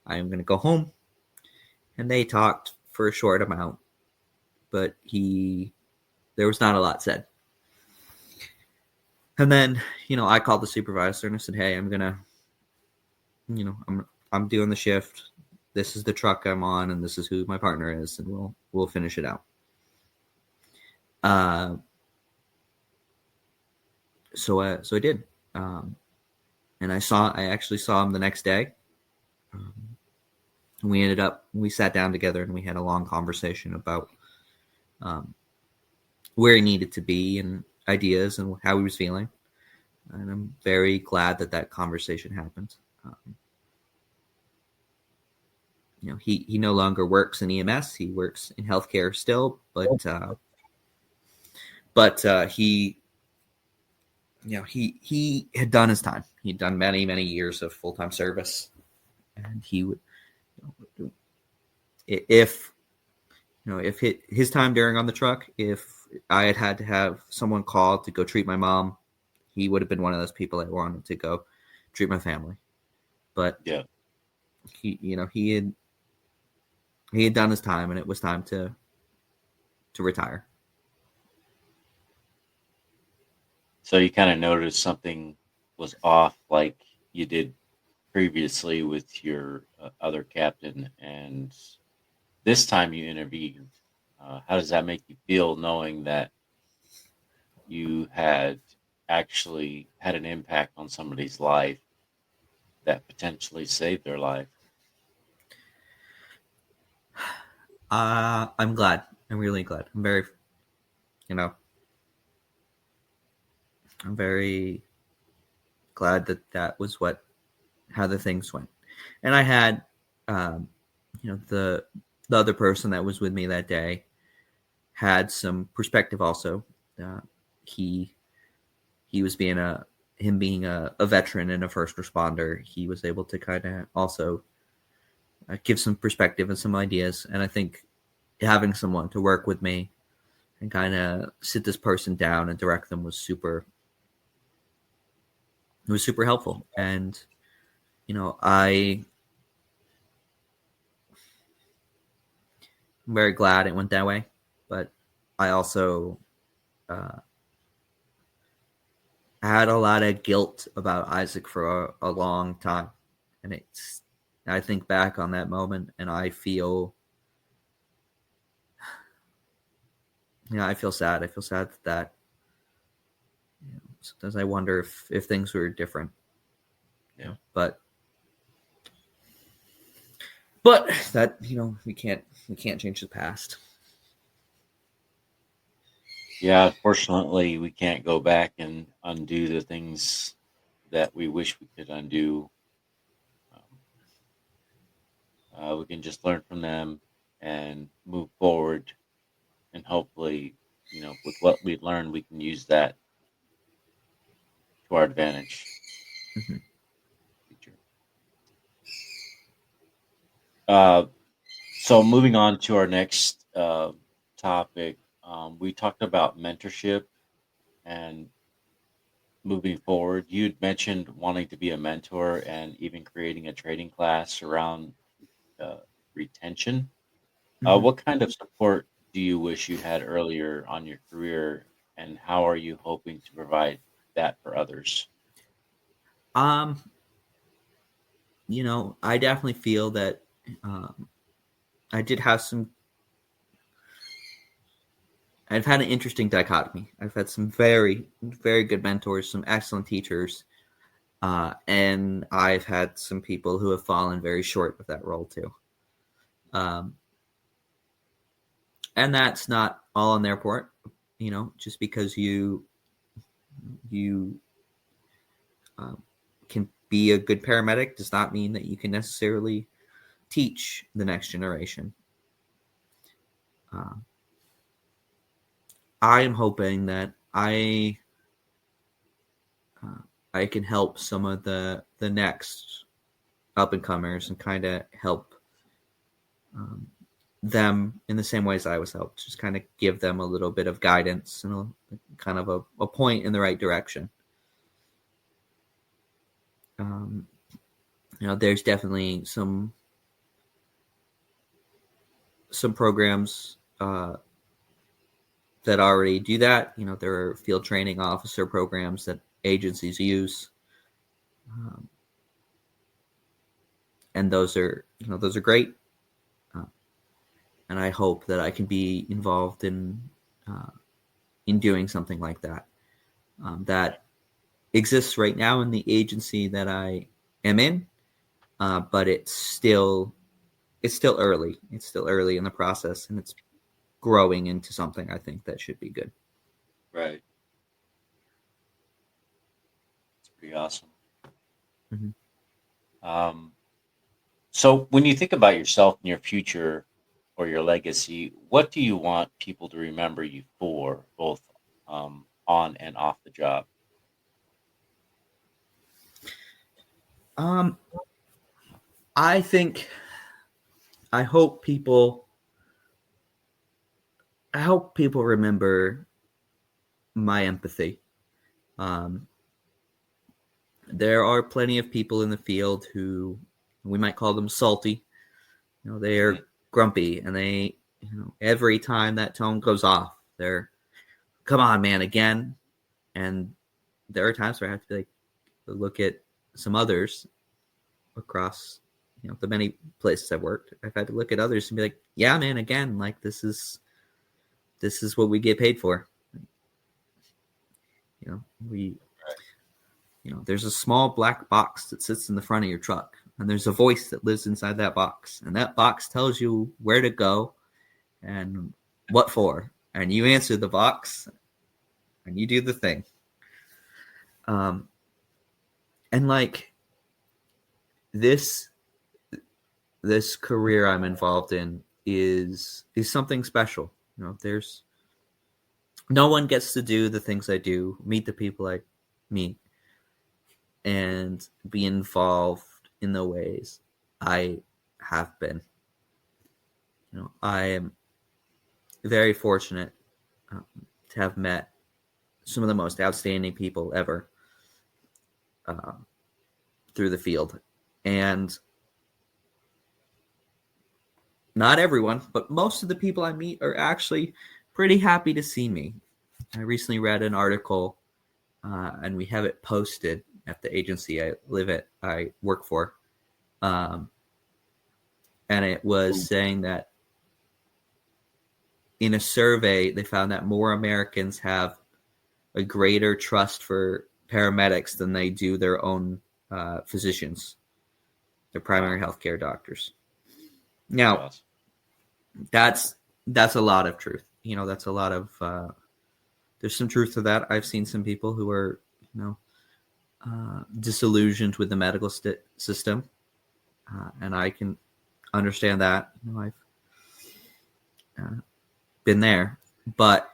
I am going to go home. And they talked for a short amount, but there was not a lot said. And then, I called the supervisor and I said, hey, I'm going to, I'm doing the shift. This is the truck I'm on, and this is who my partner is, and we'll finish it out. So I did. And I actually saw him the next day. We sat down together, and we had a long conversation about where he needed to be and ideas and how he was feeling. And I'm very glad that conversation happened. He no longer works in EMS. He works in healthcare still, but he had done his time. He'd done many, many years of full-time service, and he would, if his time during on the truck, if I had to have someone called to go treat my mom, he would have been one of those people that wanted to go treat my family. But yeah, he had done his time, and it was time to retire. So you kind of noticed something was off, like you did previously with your other captain, and this time you intervened. How does that make you feel, knowing that you had actually had an impact on somebody's life that potentially saved their life? I'm glad. I'm really glad. I'm very, I'm very glad that was how the things went. And I had, the other person that was with me that day had some perspective also. Uh, he was being a veteran and a first responder. He was able to kind of also give some perspective and some ideas. And I think having someone to work with me and kind of sit this person down and direct them was super helpful. And I'm very glad it went that way, but I also had a lot of guilt about Isaac for a long time. And I think back on that moment and I feel sad. I feel sad that sometimes I wonder if things were different. Yeah. But that, we can't change the past. Yeah, unfortunately, we can't go back and undo the things that we wish we could undo. We can just learn from them and move forward, and hopefully, with what we learned, we can use that to our advantage. Mm-hmm. So moving on to our next topic, we talked about mentorship and moving forward. You'd mentioned wanting to be a mentor and even creating a training class around uh, retention. Mm-hmm. What kind of support do you wish you had earlier on your career, and how are you hoping to provide that for others? I definitely feel that I did have I've had an interesting dichotomy. I've had some very, very good mentors, some excellent teachers, and I've had some people who have fallen very short of that role too. And that's not all on their part, just because you can be a good paramedic does not mean that you can necessarily teach the next generation. I am hoping that I can help some of the next up and comers and kind of help them in the same ways I was helped. Just kind of give them a little bit of guidance and kind of a point in the right direction. There's definitely some programs that already do that. There are field training officer programs that agencies use, and those are great. And I hope that I can be involved in doing something like that. That exists right now in the agency that I am in, but it's still early. It's still early in the process, and it's growing into something I think that should be good. Right. It's pretty awesome. Mm-hmm. So when you think about yourself and your future or your legacy, what do you want people to remember you for, both on and off the job? I think I hope people remember my empathy. There are plenty of people in the field who we might call them salty. They are grumpy, and they, every time that tone goes off, they're, come on, man, again. And there are times where I have to look at some others across, the many places I've worked. I've had to look at others and be like, yeah, man, again, like this is what we get paid for. There's a small black box that sits in the front of your truck, and there's a voice that lives inside that box, and that box tells you where to go and what for, and you answer the box and you do the thing. And like this career I'm involved in is something special. There's no one gets to do the things I do, meet the people I meet, and be involved in the ways I have been. I am very fortunate to have met some of the most outstanding people ever through the field. And not everyone, but most of the people I meet are actually pretty happy to see me. I recently read an article, and we have it posted at the agency I work for. And it was saying that in a survey, they found that more Americans have a greater trust for paramedics than they do their own physicians, their primary healthcare doctors. Now, that's a lot of truth. That's a lot of there's some truth to that. I've seen some people who are disillusioned with the medical system, and I can understand that. I've been there, but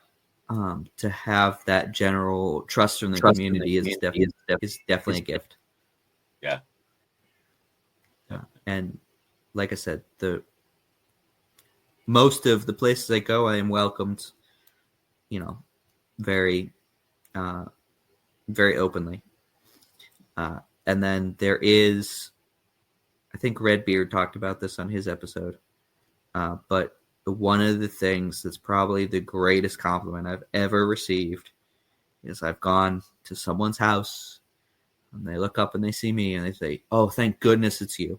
to have that general trust from the community is definitely a gift. Yeah. And like I said, most of the places I go, I am welcomed, very, very openly. And then there is, I think Redbeard talked about this on his episode, but one of the things that's probably the greatest compliment I've ever received is I've gone to someone's house and they look up and they see me and they say, "Oh, thank goodness it's you."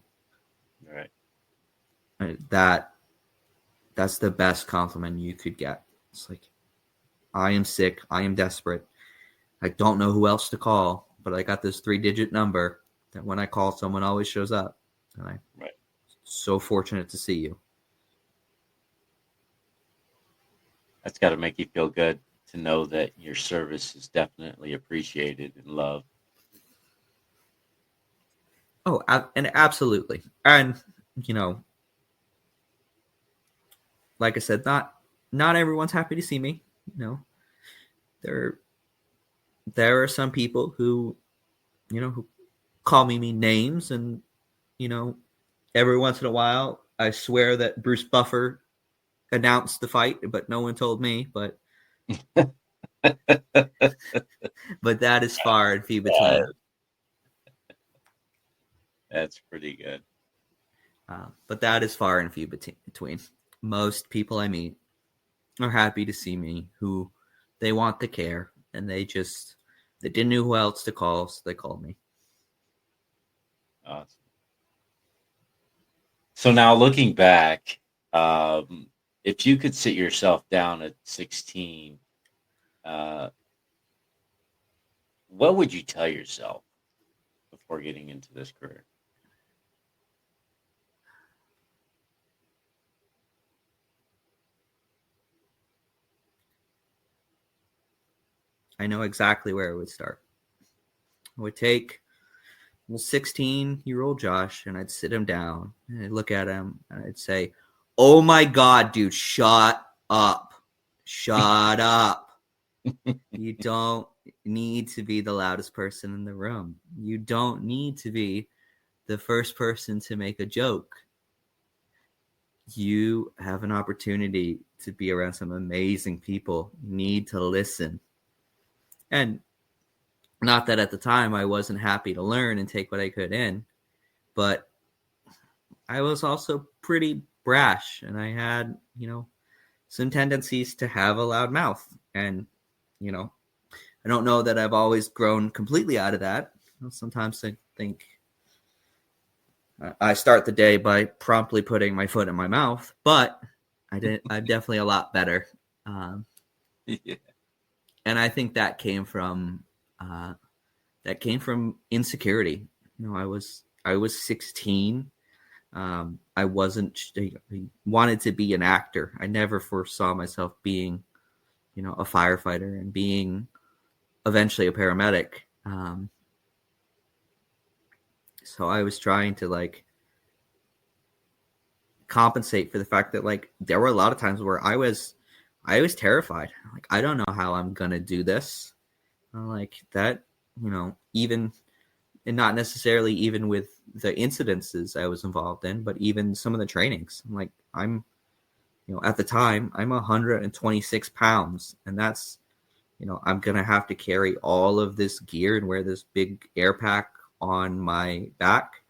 Right. That's the best compliment you could get. It's like, I am sick. I am desperate. I don't know who else to call, but I got this 3-digit number that when I call, someone always shows up. And I'm so fortunate to see you. That's got to make you feel good to know that your service is definitely appreciated and loved. Oh, and absolutely. And, like I said, not everyone's happy to see me. There are some people who call me names, and every once in a while I swear that Bruce Buffer announced the fight, but no one told me. But but that is far and few between. That's pretty good. But that is far and few between. Most people I meet are happy to see me, who they want the care, and they didn't know who else to call, so they called me. Awesome. So now looking back, if you could sit yourself down at 16, what would you tell yourself before getting into this career? I know exactly where it would start. I would take 16-year-old Josh and I'd sit him down and I'd look at him and I'd say, "Oh my God, dude, shut up. Shut up. You don't need to be the loudest person in the room. You don't need to be the first person to make a joke. You have an opportunity to be around some amazing people. You need to listen." And not that at the time I wasn't happy to learn and take what I could in, but I was also pretty brash and I had, some tendencies to have a loud mouth. And, I don't know that I've always grown completely out of that. Sometimes I think I start the day by promptly putting my foot in my mouth, but I'm definitely a lot better. Yeah. And I think that came from insecurity. I was 16. I wanted to be an actor. I never foresaw myself being, a firefighter and being eventually a paramedic. Um, so I was trying to like compensate for the fact that like there were a lot of times where I was terrified. Like, I don't know how I'm gonna do this. I'm like that, even, and not necessarily even with the incidences I was involved in, but even some of the trainings. I'm like, at the time I'm 126 pounds, and that's, I'm gonna have to carry all of this gear and wear this big air pack on my back,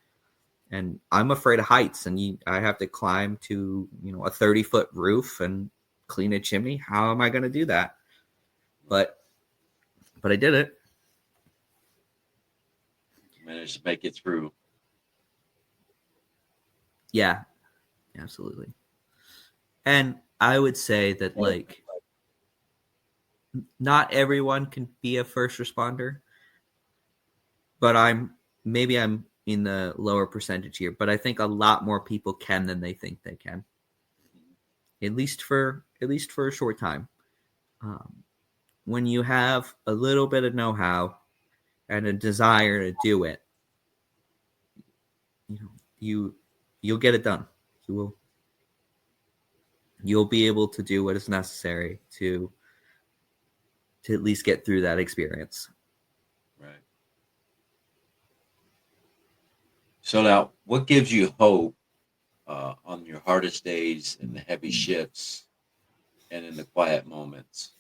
and I'm afraid of heights, and I have to climb to a 30-foot roof and clean a chimney. How am I going to do that? But I did it. Managed to make it through. Yeah, absolutely. And I would say that like not everyone can be a first responder, but I'm in the lower percentage here, but I think a lot more people can than they think they can. At least for a short time. When you have a little bit of know-how and a desire to do it, you'll get it done. You'll be able to do what is necessary to at least get through that experience. Right. So now, what gives you hope on your hardest days, in the heavy shifts, and in the quiet moments?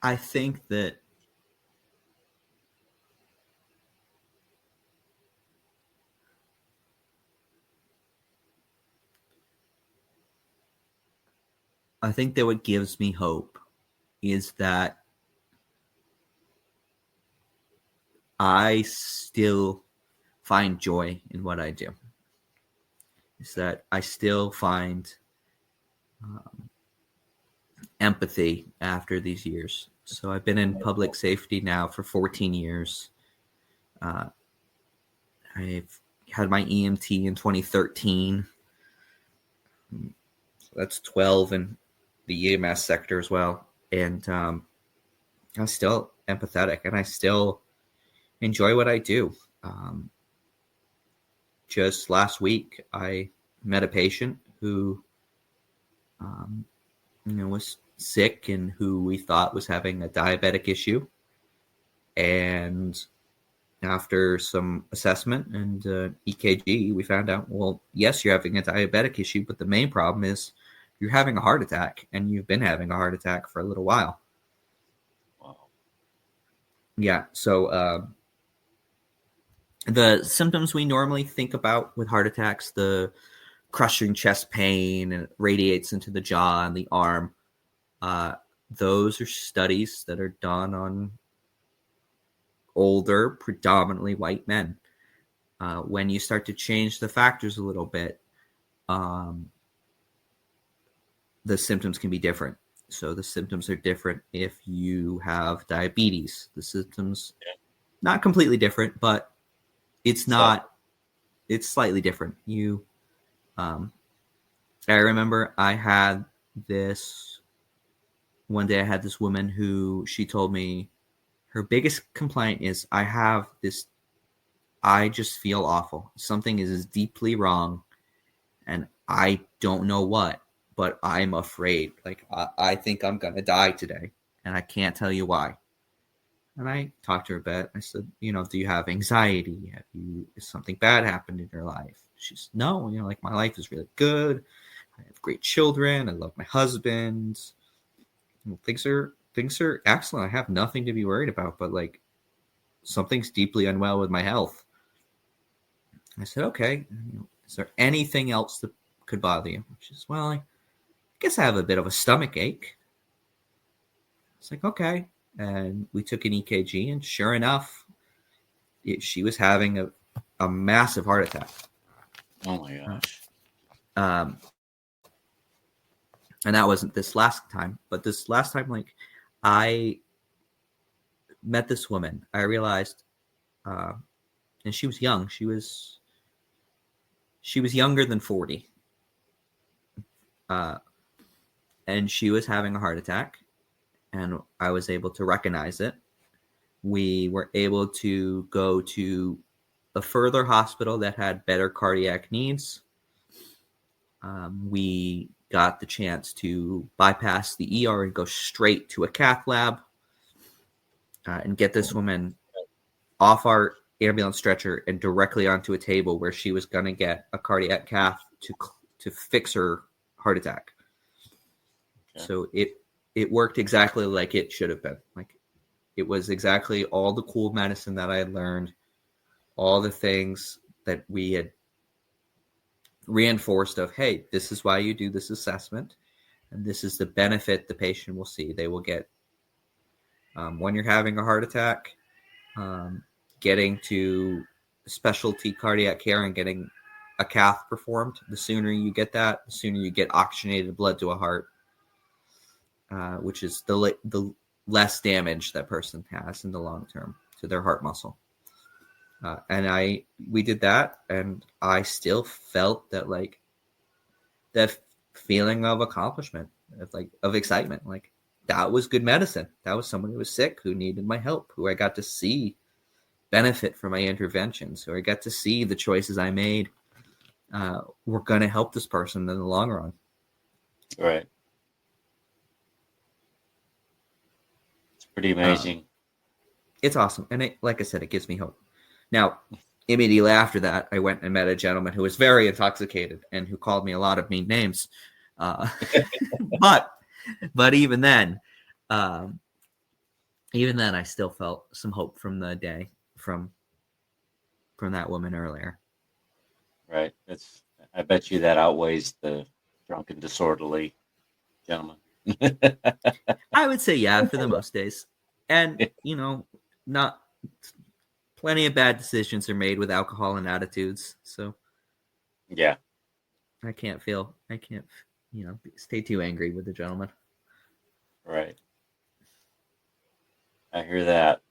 I think that what gives me hope is that I still find joy in what I do. Is that I still find empathy after these years. So I've been in public safety now for 14 years. I've had my EMT in 2013. So that's 12 in the EMS sector as well. And I'm still empathetic, and I still enjoy what I do. Just last week, I met a patient who, was sick and who we thought was having a diabetic issue. And after some assessment and EKG, we found out, well, yes, you're having a diabetic issue, but the main problem is you're having a heart attack, and you've been having a heart attack for a little while. Wow. Yeah, so the symptoms we normally think about with heart attacks, the crushing chest pain, and it radiates into the jaw and the arm, those are studies that are done on older, predominantly white men. When you start to change the factors a little bit, the symptoms can be different. So the symptoms are different if you have diabetes. The symptoms, not completely different, but it's slightly different. I remember one day I had this woman who, she told me her biggest complaint is, I just feel awful. Something is deeply wrong, and I don't know what, but I'm afraid. Like, I think I'm going to die today, and I can't tell you why. And I talked to her a bit. I said, do you have anxiety? Has something bad happened in your life? She's, no, like, my life is really good. I have great children. I love my husband. Things are excellent. I have nothing to be worried about, but like, something's deeply unwell with my health. I said, okay, is there anything else that could bother you? She says, well, I guess I have a bit of a stomach ache. It's like, okay. And we took an EKG, and sure enough, she was having a massive heart attack. Oh my gosh. And that wasn't this last time, but this last time, like, I met this woman. I realized and she was young. She was younger than 40. And she was having a heart attack, and I was able to recognize it. We were able to go to a further hospital that had better cardiac needs. We got the chance to bypass the ER and go straight to a cath lab and get this woman off our ambulance stretcher and directly onto a table where she was going to get a cardiac cath to fix her heart attack. Okay. So it worked exactly like it should have been. Like, it was exactly all the cool medicine that I had learned, all the things that we had reinforced of, hey, this is why you do this assessment, and this is the benefit the patient will see. They will get when you're having a heart attack, getting to specialty cardiac care and getting a cath performed. The sooner you get that, the sooner you get oxygenated blood to a heart, which is the less damage that person has in the long term to their heart muscle. And we did that, and I still felt that, like, that feeling of accomplishment, of excitement. Like, that was good medicine. That was someone who was sick, who needed my help, who I got to see benefit from my interventions, who I got to see the choices I made were going to help this person in the long run. Right. It's pretty amazing. It's awesome. And like I said, it gives me hope. Now, immediately after that, I went and met a gentleman who was very intoxicated and who called me a lot of mean names. But even then, I still felt some hope from the day from that woman earlier. Right. I bet you that outweighs the drunken, disorderly gentleman. I would say, yeah, for the most days. And, not plenty of bad decisions are made with alcohol and attitudes. So, yeah, I can't stay too angry with the gentleman. Right. I hear that.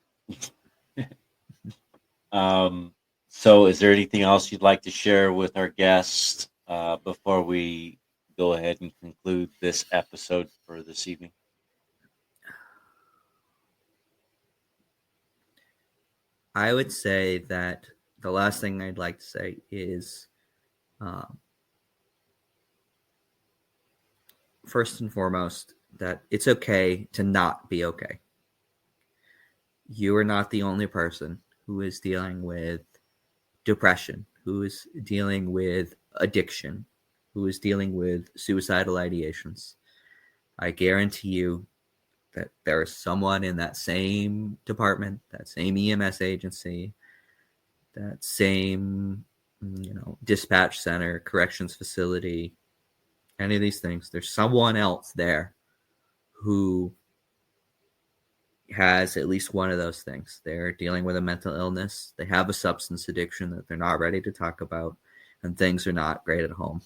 So is there anything else you'd like to share with our guests before we go ahead and conclude this episode for this evening? I would say that the last thing I'd like to say is, first and foremost, that it's okay to not be okay. You are not the only person who is dealing with depression, who is dealing with addiction, who is dealing with suicidal ideations. I guarantee you that there is someone in that same department, that same EMS agency, that same, dispatch center, corrections facility, any of these things. There's someone else there who has at least one of those things. They're dealing with a mental illness. They have a substance addiction that they're not ready to talk about, and things are not great at home.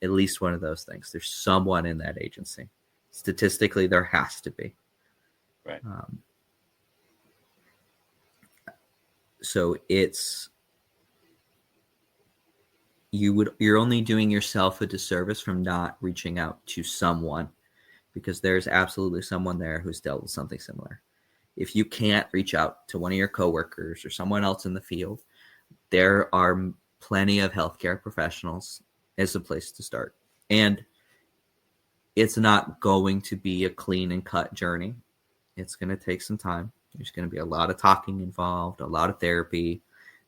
At least one of those things. There's someone in that agency. Statistically, there has to be. Right. So you're only doing yourself a disservice from not reaching out to someone, because there's absolutely someone there who's dealt with something similar. If you can't reach out to one of your coworkers or someone else in the field, there are plenty of healthcare professionals as a place to start. And it's not going to be a clean and cut journey. It's going to take some time. There's going to be a lot of talking involved, a lot of therapy,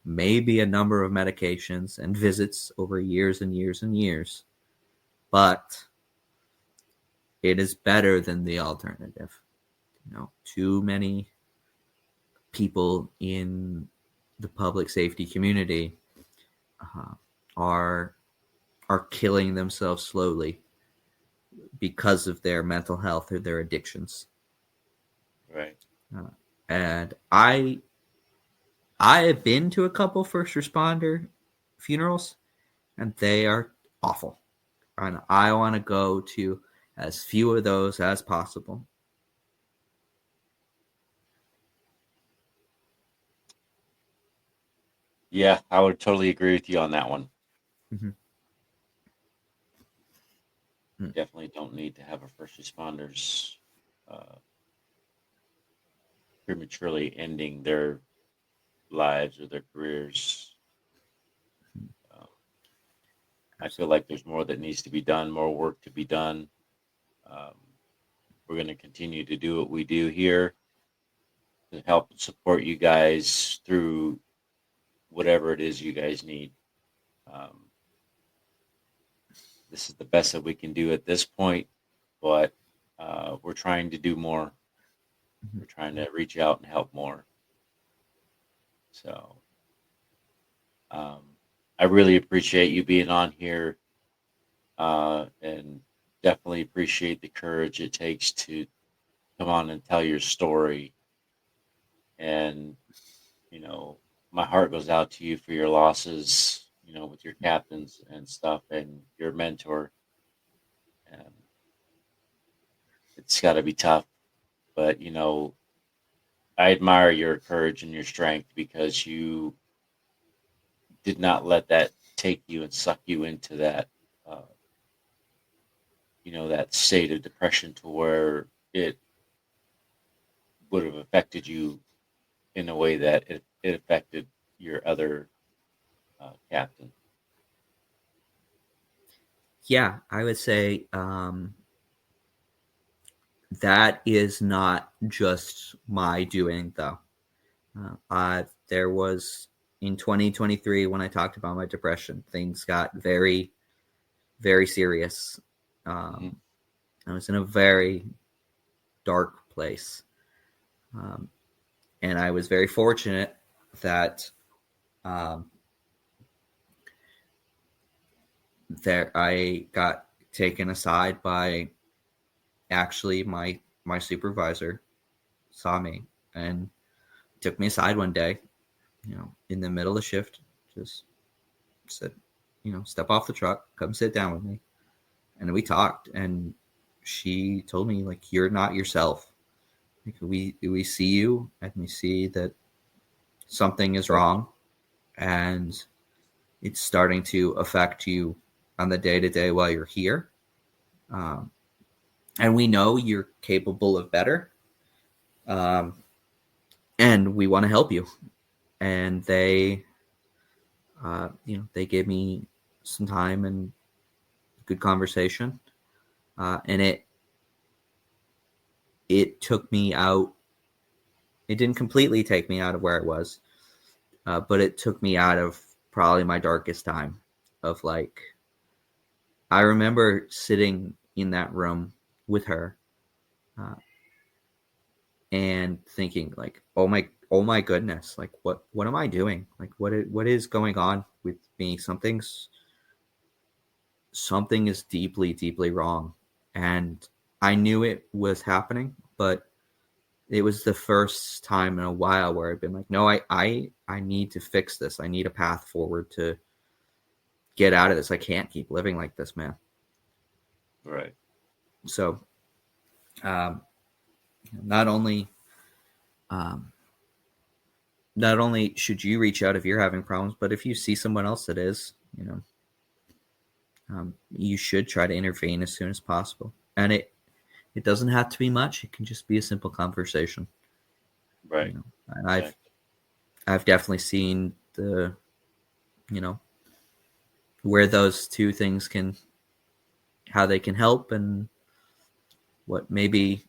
maybe a number of medications and visits over years and years and years. But it is better than the alternative. Too many people in the public safety community are killing themselves slowly because of their mental health or their addictions. Right. And I have been to a couple first responder funerals, and they are awful. And I want to go to as few of those as possible. Yeah, I would totally agree with you on that one. Mm-hmm. Definitely don't need to have a first responders uh, prematurely ending their lives or their careers. Uh, I feel like there's more that needs to be done, more work to be done. Um, we're going to continue to do what we do here to help support you guys through whatever it is you guys need. Um, this is the best that we can do at this point, but we're trying to do more. We're trying to reach out and help more. So um, I really appreciate you being on here, and definitely appreciate the courage it takes to come on and tell your story. And you know, my heart goes out to you for your losses. You know, with your captains and stuff, and your mentor. And it's got to be tough, but you know, I admire your courage and your strength because you did not let that take you and suck you into that, uh, that state of depression to where it would have affected you in a way that it affected your other captain. Yeah, I would say that is not just my doing, though. There was in 2023 when I talked about my depression, things got very, very serious. Mm-hmm. I was in a very dark place. And I was very fortunate that um, that I got taken aside by actually my supervisor saw me and took me aside one day, in the middle of the shift, just said, step off the truck, come sit down with me. And we talked, and she told me, like, you're not yourself. Like, we see you and we see that something is wrong, and it's starting to affect you on the day to day while you're here. Um, and we know you're capable of better. Um, and we want to help you. And they gave me some time and good conversation. And it took me out. It didn't completely take me out of where I was, but it took me out of probably my darkest time of, like, I remember sitting in that room with her, uh, and thinking, like, oh my goodness, like, what am I doing? Like, what is going on with me? Something is deeply, deeply wrong. And I knew it was happening, but it was the first time in a while where I've been like, no, I need to fix this. I need a path forward to get out of this. I can't keep living like this, man. Right. So, um, not only, um, not only should you reach out if you're having problems, but if you see someone else that is, you should try to intervene as soon as possible. And it doesn't have to be much. It can just be a simple conversation. Right. And Exactly. I've definitely seen the, where those two things how they can help, and what maybe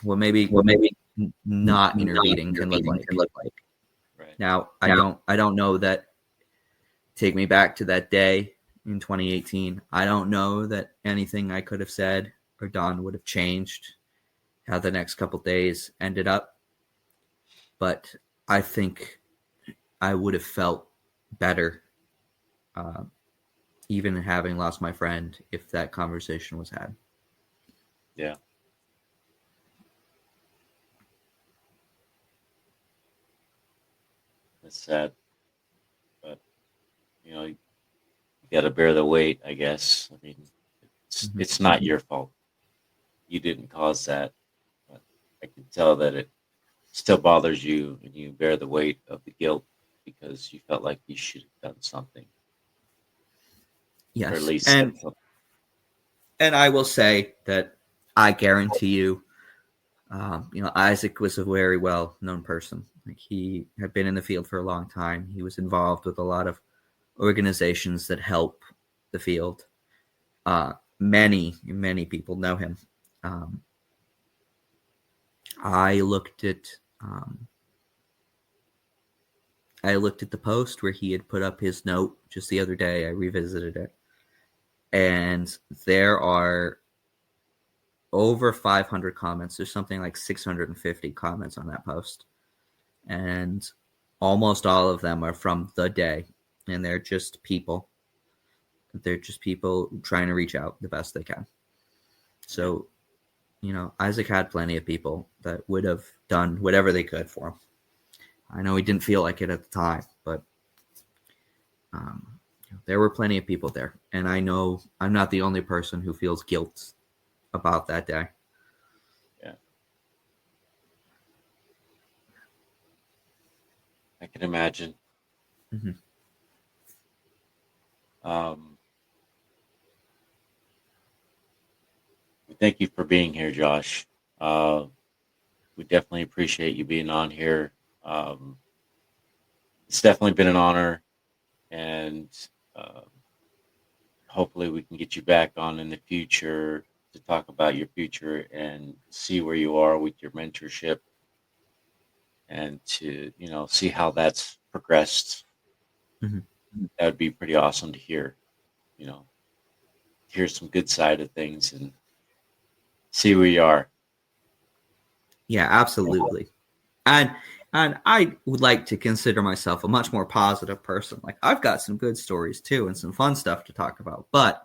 What maybe not not intervening can look intervening can like. look like. Right. Now, Now, I don't know that. Take me back to that day in 2018. I don't know that anything I could have said or done would have changed how the next couple days ended up, but I think I would have felt better, uh, even having lost my friend, if that conversation was had. yeah. That's sad, but you got to bear the weight, I guess. I mean, Mm-hmm. it's not your fault. You didn't cause that, but I can tell that still bothers you and you bear the weight of the guilt because you felt like you should have done something or at Yes. least said something. And I will say that I guarantee you, Isaac was a very well known person. Like, he had been in the field for a long time. He was involved with a lot of organizations that help the field. Many people know him. I looked at the post where he had put up his note just the other day. I revisited it, and there are over 500 comments. There's something like 650 comments on that post, and almost all of them are from the day, and they're just people. They're just people trying to reach out the best they can. So, Isaac had plenty of people that would have done whatever they could for him. I know he didn't feel like it at the time, but there were plenty of people there. And I know I'm not the only person who feels guilt about that day. Yeah. I can imagine. Mm-hmm. Thank you for being here, Josh. We definitely appreciate you being on here. It's definitely been an honor, and hopefully we can get you back on in the future to talk about your future and see where you are with your mentorship and to, see how that's progressed. Mm-hmm. That would be pretty awesome to hear, hear some good side of things and see where you are. Yeah, absolutely. And I would like to consider myself a much more positive person. Like, I've got some good stories too and some fun stuff to talk about. But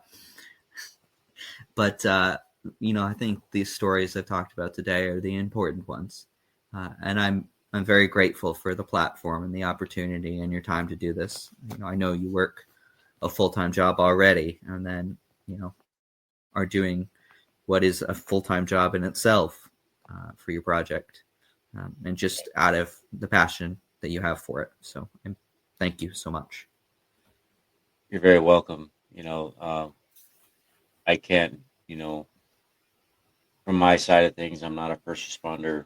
I think these stories I've talked about today are the important ones. And I'm very grateful for the platform and the opportunity and your time to do this. I know you work a full-time job already, and then, are doing what is a full-time job in itself for your project, and just out of the passion that you have for it. So thank you so much. You're very welcome. I can't, from my side of things, I'm not a first responder,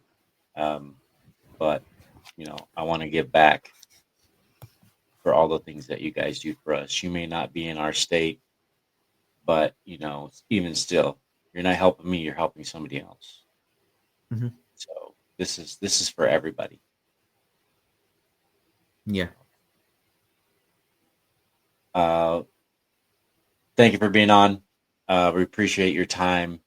but, I want to give back for all the things that you guys do for us. You may not be in our state, but, even still, you're not helping me, you're helping somebody else. Mm-hmm. So this is for everybody. Yeah. Thank you for being on. We appreciate your time.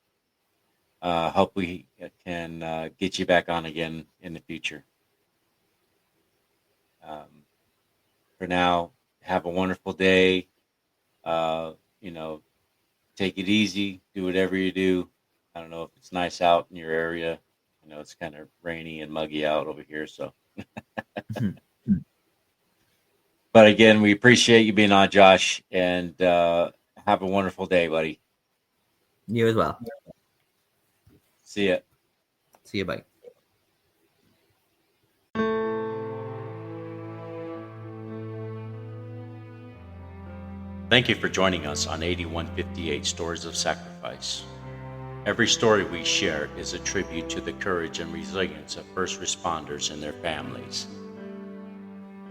Hope we can get you back on again in the future. For now, have a wonderful day. Take it easy. Do whatever you do. I don't know if it's nice out in your area. It's kind of rainy and muggy out over here. So, Mm-hmm. But again, we appreciate you being on, Josh, and have a wonderful day, buddy. You as well. See ya. See you. Bye. Thank you for joining us on 8158 Stories of Sacrifice. Every story we share is a tribute to the courage and resilience of first responders and their families.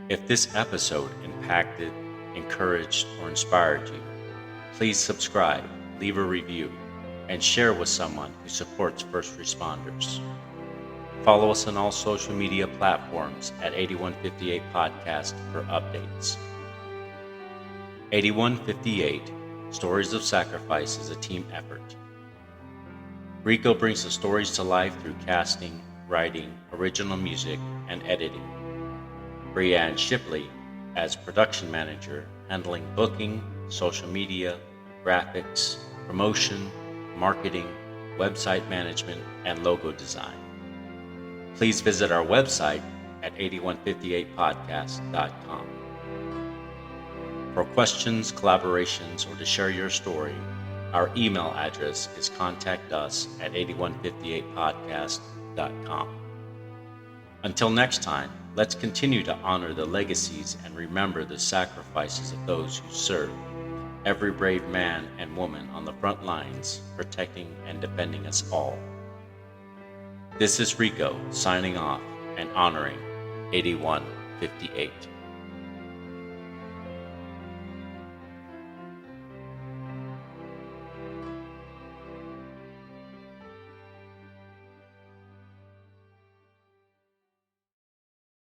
If this episode impacted, encouraged, or inspired you, please subscribe, leave a review, and share with someone who supports first responders. Follow us on all social media platforms at 8158 Podcast for updates. 8158 Stories of Sacrifice is a team effort. Rico brings the stories to life through casting, writing, original music, and editing. Brianne Shipley as production manager, handling booking, social media, graphics, promotion, marketing, website management, and logo design. Please visit our website at 8158podcast.com. For questions, collaborations, or to share your story, our email address is contactus@8158podcast.com. Until next time, let's continue to honor the legacies and remember the sacrifices of those who serve, every brave man and woman on the front lines, protecting and defending us all. This is Rico signing off and honoring 8158.